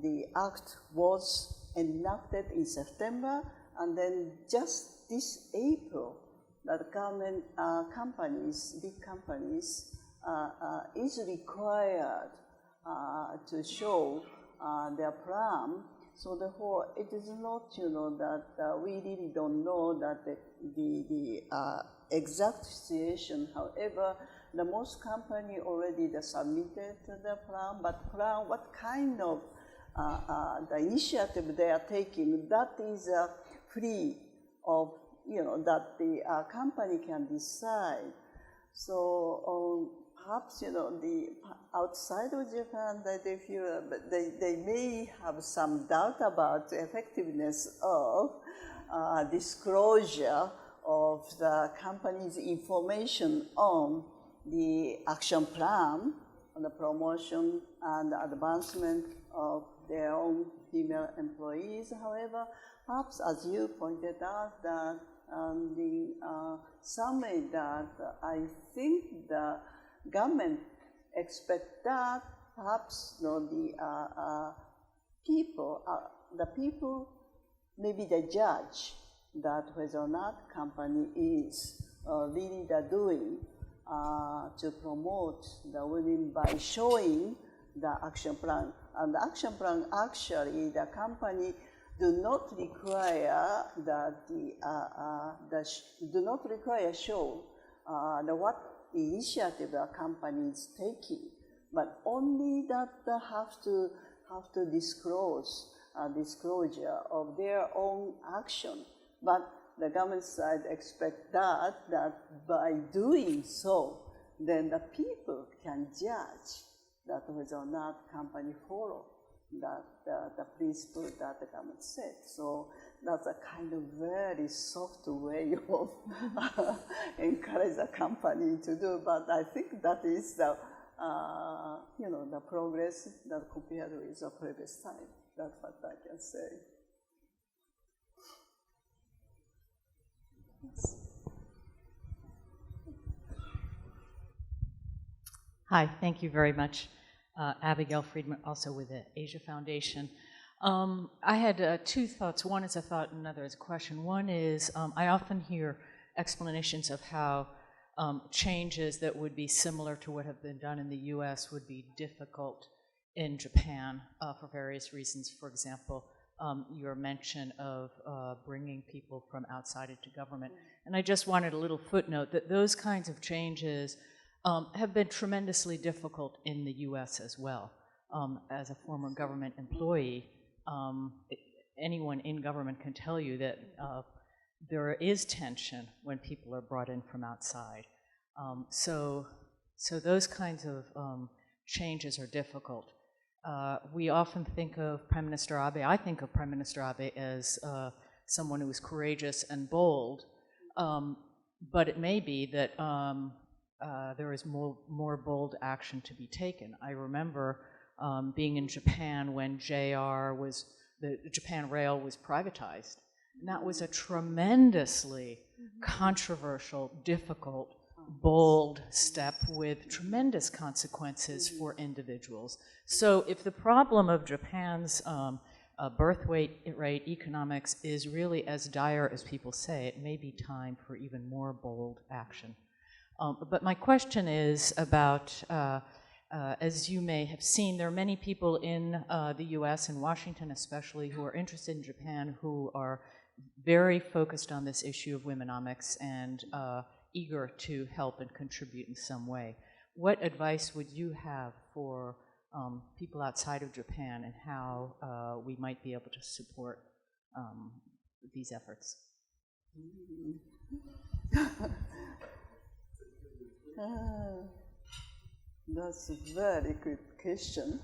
the act was enacted in September, and then just this April, that government companies, big companies, is required to show their plan. So therefore, it is not, that we really don't know that the exact situation. However, the most company already submitted the plan, but plan, what kind of the initiative they are taking, that is free of, that the company can decide. So perhaps, the outside of Japan, that they feel, they may have some doubt about the effectiveness of disclosure of the company's information on the action plan, on the promotion and advancement of their own female employees. However, perhaps as you pointed out, that the summary that I think the government expect that perhaps the people, maybe the judge, that whether or not company is really doing to promote the women by showing the action plan. And the action plan, actually, the company do not require that do not require show what initiative the company is taking, but only that they have to disclose disclosure of their own action. But the government side expect that by doing so, then the people can judge that whether or not company follow the principle that the government said. So that's a kind of very soft way of encourage the company to do. But I think that is the the progress that compared with the previous time. That's what I can say. Hi, thank you very much. Abigail Friedman, also with the Asia Foundation. I had two thoughts. One is a thought, and another is a question. One is, I often hear explanations of how changes that would be similar to what have been done in the US would be difficult in Japan for various reasons. For example, your mention of bringing people from outside into government. And I just wanted a little footnote that those kinds of changes have been tremendously difficult in the US as well. As a former government employee, anyone in government can tell you that there is tension when people are brought in from outside. So those kinds of changes are difficult. We often think of Prime Minister Abe, I think of Prime Minister Abe as someone who is courageous and bold, but it may be that there is more bold action to be taken. I remember being in Japan when the Japan Rail was privatized. And that was a tremendously controversial, difficult, bold step with tremendous consequences for individuals. So if the problem of Japan's birth rate economics is really as dire as people say, it may be time for even more bold action. But my question is about, as you may have seen, there are many people in the US and Washington especially who are interested in Japan who are very focused on this issue of womenomics and eager to help and contribute in some way. What advice would you have for people outside of Japan and how we might be able to support these efforts? That's a very good question.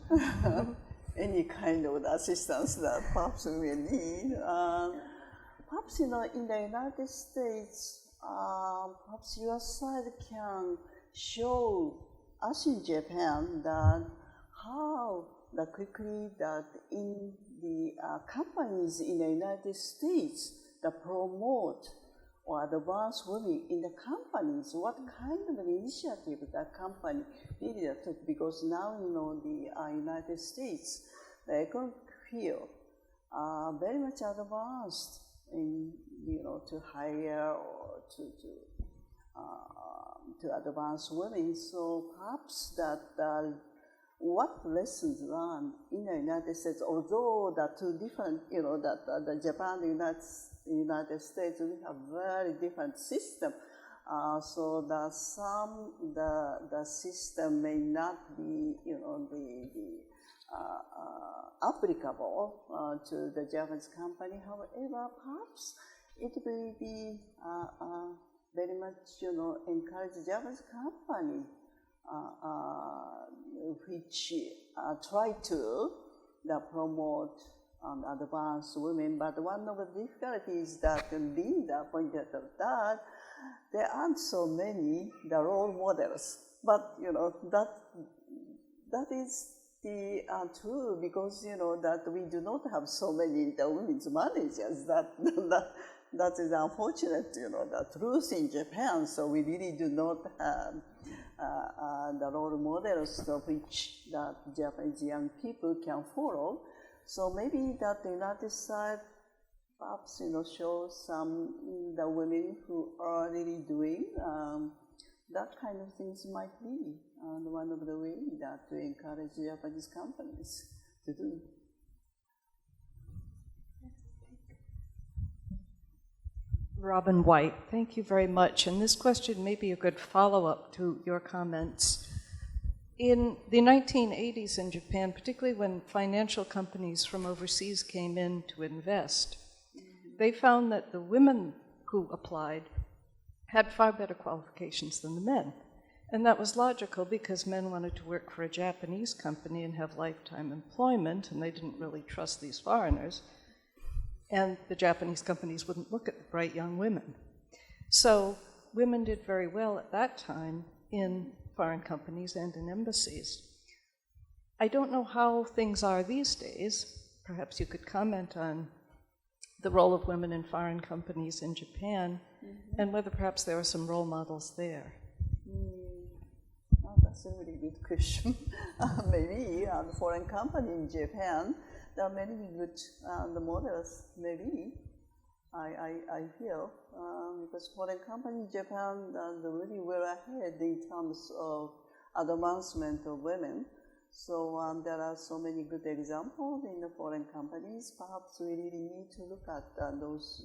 Any kind of assistance that perhaps we need. Perhaps, in the United States, perhaps your side can show us in Japan that how that quickly that in the companies in the United States that promote or advance women in the companies, what kind of initiative that company really took, because now, the United States, the economic field are very much advanced in, to hire or to advance women. So perhaps that what lessons learned in the United States, although the two different, that the Japan and the United States, we have very different system. So that the system may not be, applicable to the Japanese company. However, perhaps it will be very much, encourage Japanese company which try to promote and advance women. But one of the difficulties that Linda pointed out that there aren't so many the role models. But that is the true, because that we do not have so many the women's managers. That is unfortunate, the truth in Japan. So we really do not have the role models of which that Japanese young people can follow. So maybe that the United States perhaps shows some the women who are really doing that kind of things might be one of the ways that to encourage Japanese companies to do. Robin White, thank you very much. And this question may be a good follow-up to your comments. In the 1980s in Japan, particularly when financial companies from overseas came in to invest, they found that the women who applied had far better qualifications than the men. And that was logical because men wanted to work for a Japanese company and have lifetime employment, and they didn't really trust these foreigners. And the Japanese companies wouldn't look at the bright young women. So women did very well at that time in foreign companies and in embassies. I don't know how things are these days. Perhaps you could comment on the role of women in foreign companies in Japan, and whether perhaps there are some role models there. Oh, that's a really good question. Maybe the foreign company in Japan, there are many good models, maybe, I feel, because foreign company in Japan are really well ahead in terms of advancement of women. So there are so many good examples in the foreign companies. Perhaps we really need to look at those,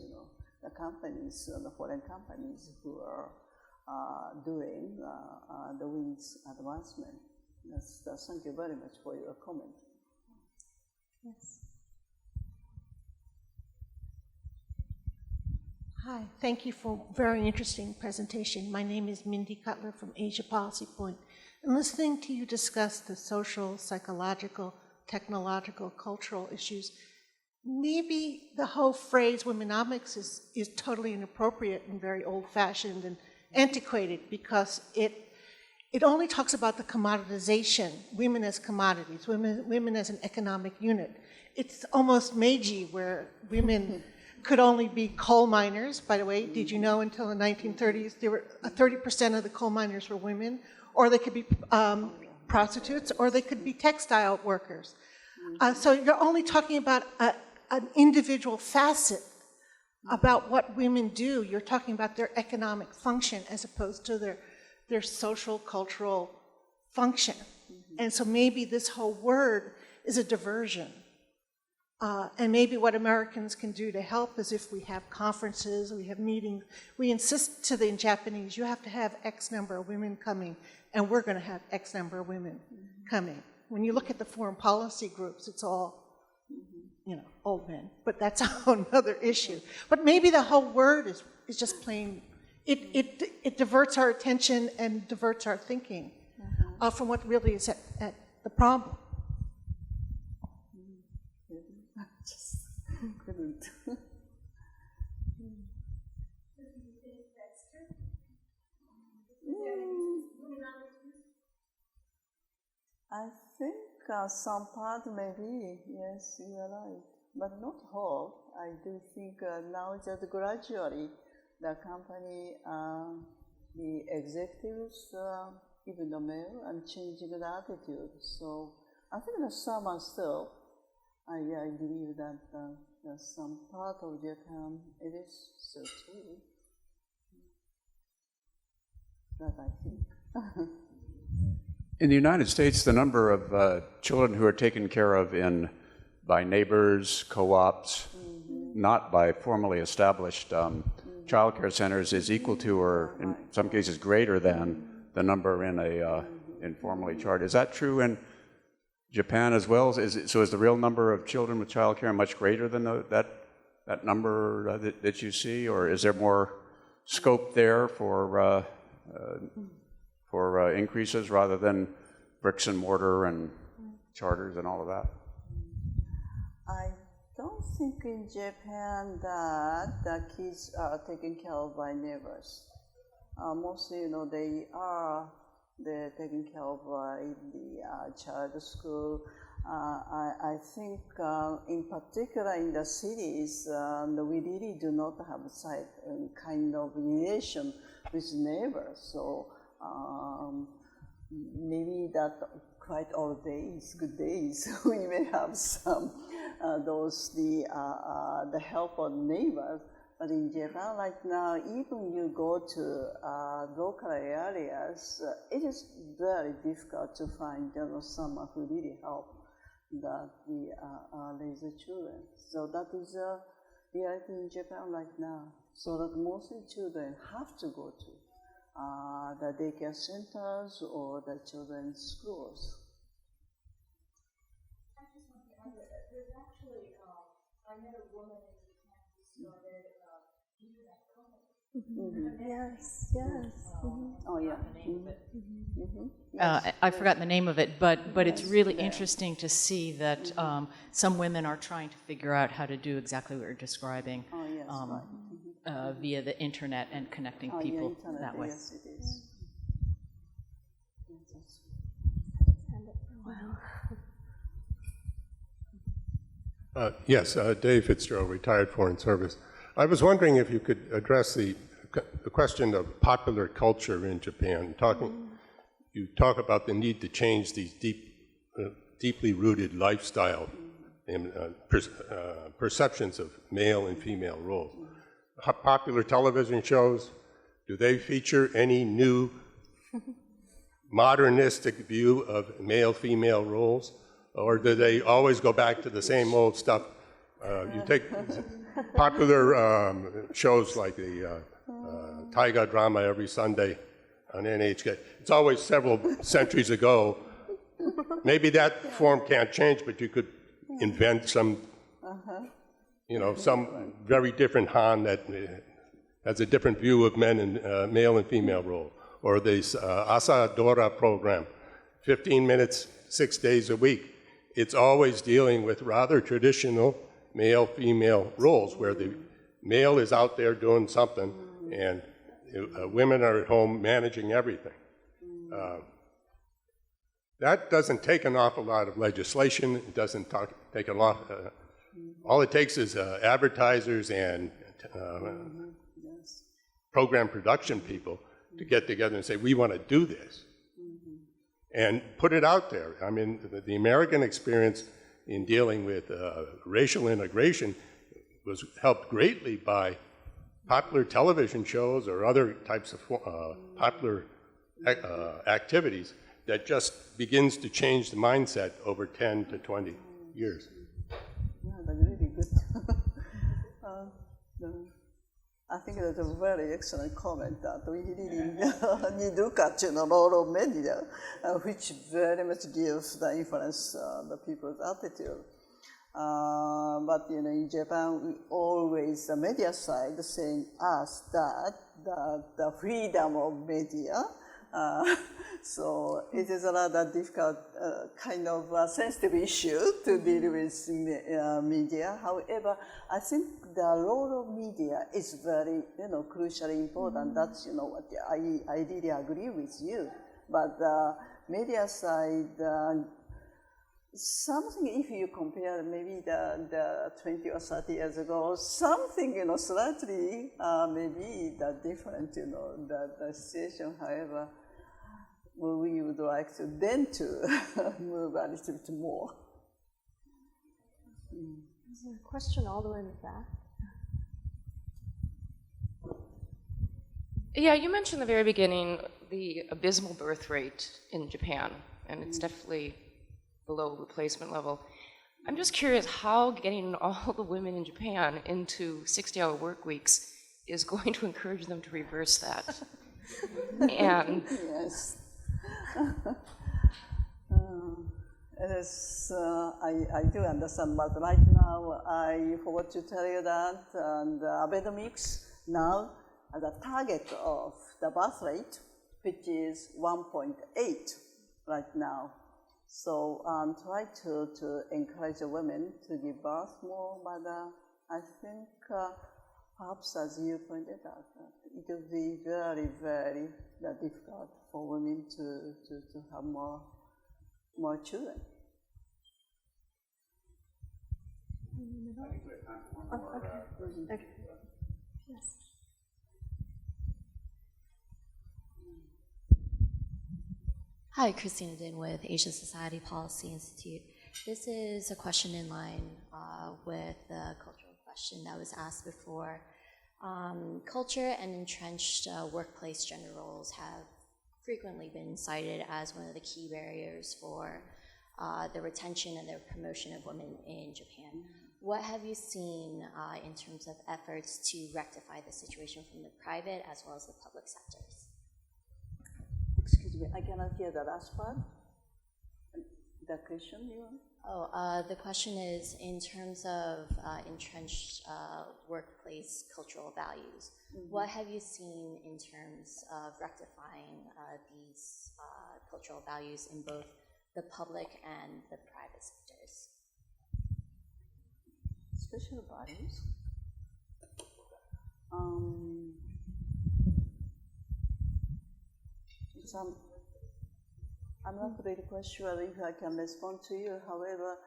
the companies, the foreign companies who are doing the women's advancement. Thank you very much for your comment. Yes. Hi, thank you for a very interesting presentation. My name is Mindy Cutler from Asia Policy Point. And listening to you discuss the social, psychological, technological, cultural issues, maybe the whole phrase womenomics is totally inappropriate and very old-fashioned and antiquated, because it only talks about the commoditization, women as commodities, women as an economic unit. It's almost Meiji, where women could only be coal miners. By the way, did you know until the 1930s, there were 30% of the coal miners were women, or they could be prostitutes, or they could be textile workers. So you're only talking about an individual facet about what women do. You're talking about their economic function as opposed to their social, cultural function. And so maybe this whole word is a diversion. And maybe what Americans can do to help is if we have conferences, we have meetings, we insist to the Japanese, you have to have X number of women coming, and we're going to have X number of women coming. When you look at the foreign policy groups, it's all, you know, old men. But that's a whole other issue. But maybe the whole word is just plain, it diverts our attention and diverts our thinking from what really is at the problem. Couldn't. I think some part maybe, yes, you are right, but not whole. I do think now just gradually the company, the executives, even the male, and changing the attitude. So I think that some are still. I believe that some part of Japan, it is so true. That I think. In the United States, the number of children who are taken care of by neighbors, co-ops, not by formally established child care centers is equal to, or in some cases greater than, the number in a informally chartered. Is that true in Japan as well? So is the real number of children with child care much greater than that number that you see, or is there more scope there for increases rather than bricks and mortar and charters and all of that? I don't think in Japan that the kids are taken care of by neighbors. Mostly, you know, they're taken care of by the child school. I think in particular in the cities, we really do not have such kind of relation with neighbors. So maybe that quite all days, good days, we may have some the help of neighbors. But in Japan right now, even you go to local areas, it is very difficult to find someone who really help that we raise the children. So that is a reality in Japan right now. So that mostly children have to go to the daycare centers or the children's schools. I just want to add that there's actually, I met a woman who started internet company. Yes, yes. Oh, yeah. I've forgotten the name of it, but it's really interesting to see that some women are trying to figure out how to do exactly what you're describing via the internet and connecting people that way. Yes, it is. Yes, Dave Fitzgerald, retired Foreign Service. I was wondering if you could address the question of popular culture in Japan. You talk about the need to change these deeply rooted lifestyle and perceptions of male and female roles. Popular television shows, do they feature any new modernistic view of male-female roles? Or do they always go back to the same old stuff? You take popular shows like the Taiga drama every Sunday on NHK. It's always several centuries ago. Maybe that form can't change, but you could invent some, some very different Han that has a different view of men and male and female role. Or this Asa Dora program, 15 minutes, 6 days a week. It's always dealing with rather traditional male-female roles where the male is out there doing something and women are at home managing everything. That doesn't take an awful lot of legislation. It doesn't take a lot all it takes is advertisers and program production people to get together and say, we want to do this. And put it out there. I mean, the American experience in dealing with racial integration was helped greatly by popular television shows or other types of popular activities that just begins to change the mindset over 10 to 20 years. Yeah, that's really good. I think that's a very excellent comment that we really need to look at role of media, which very much gives the influence the people's attitude. But in Japan, we always the media side saying us that the freedom of media. So it is a rather difficult kind of sensitive issue to deal with media. However, I think the role of media is very, crucially important. That's, what I really agree with you. But the media side, something, if you compare maybe the 20 or 30 years ago, something, slightly maybe the different, the situation. However, we would like to then to move a little bit more. There's a question all the way in the back. Yeah, you mentioned at the very beginning the abysmal birth rate in Japan, and it's definitely below replacement level. I'm just curious how getting all the women in Japan into 60-hour work weeks is going to encourage them to reverse that. And yes. It is, I do understand, but right now I forgot to tell you that the Abenomics now the target of the birth rate, which is 1.8 right now. So try to encourage the women to give birth more, but I think perhaps as you pointed out, it will be very, very difficult for women to have more children. Okay. Yes. Hi, Christina Din with Asia Society Policy Institute. This is a question in line with the cultural question that was asked before. Culture and entrenched workplace gender roles have frequently been cited as one of the key barriers for the retention and the promotion of women in Japan. What have you seen in terms of efforts to rectify the situation from the private as well as the public sectors? Excuse me, I cannot hear the last part. The question you want? Oh, the question is in terms of entrenched workplace cultural values. What have you seen in terms of rectifying these cultural values in both the public and the private sectors? Special values? I'm not really quite sure if I can respond to you. However,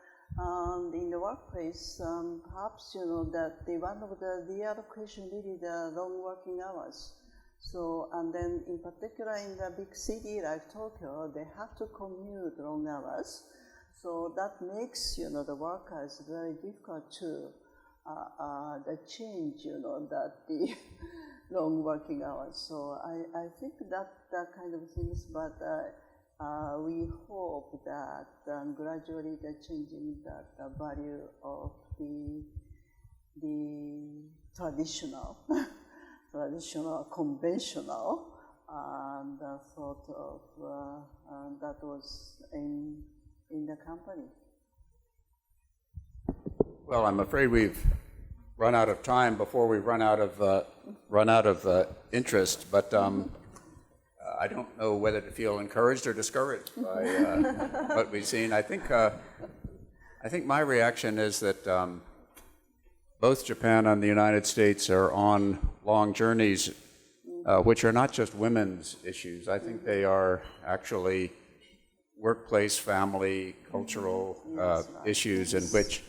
in the workplace, perhaps that one of the real question really the long working hours. So, and then in particular in the big city like Tokyo, they have to commute long hours. So that makes the workers very difficult to the change that the long working hours. So I think that kind of things, but we hope that gradually the changing the value of the traditional, conventional, and sort of that was in the company. Well, I'm afraid we've run out of time before we run out of interest, but I don't know whether to feel encouraged or discouraged by what we've seen. I think my reaction is that both Japan and the United States are on long journeys, which are not just women's issues. I think they are actually workplace, family, cultural issues in which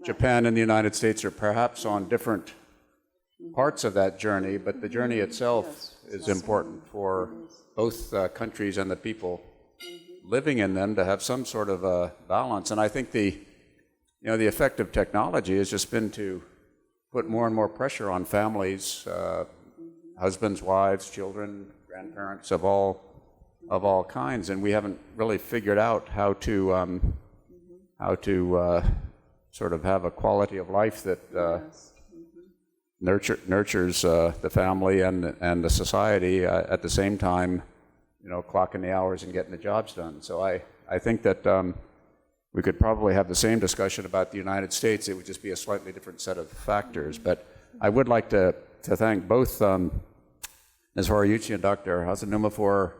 Japan and the United States are perhaps on different parts of that journey, but the journey itself is important for both countries and the people living in them to have some sort of a balance. And I think the effect of technology has just been to put more and more pressure on families, husbands, wives, children, grandparents of all kinds, and we haven't really figured out how to sort of have a quality of life that nurtures the family and the society at the same time, clocking the hours and getting the jobs done. So I think that we could probably have the same discussion about the United States. It would just be a slightly different set of factors. But I would like to thank both Ms. Horiuchi and Dr. Hasunuma for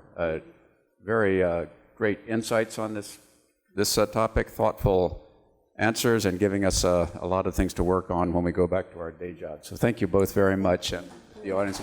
very great insights on this topic, thoughtful answers, and giving us a lot of things to work on when we go back to our day jobs. So thank you both very much, and the audience.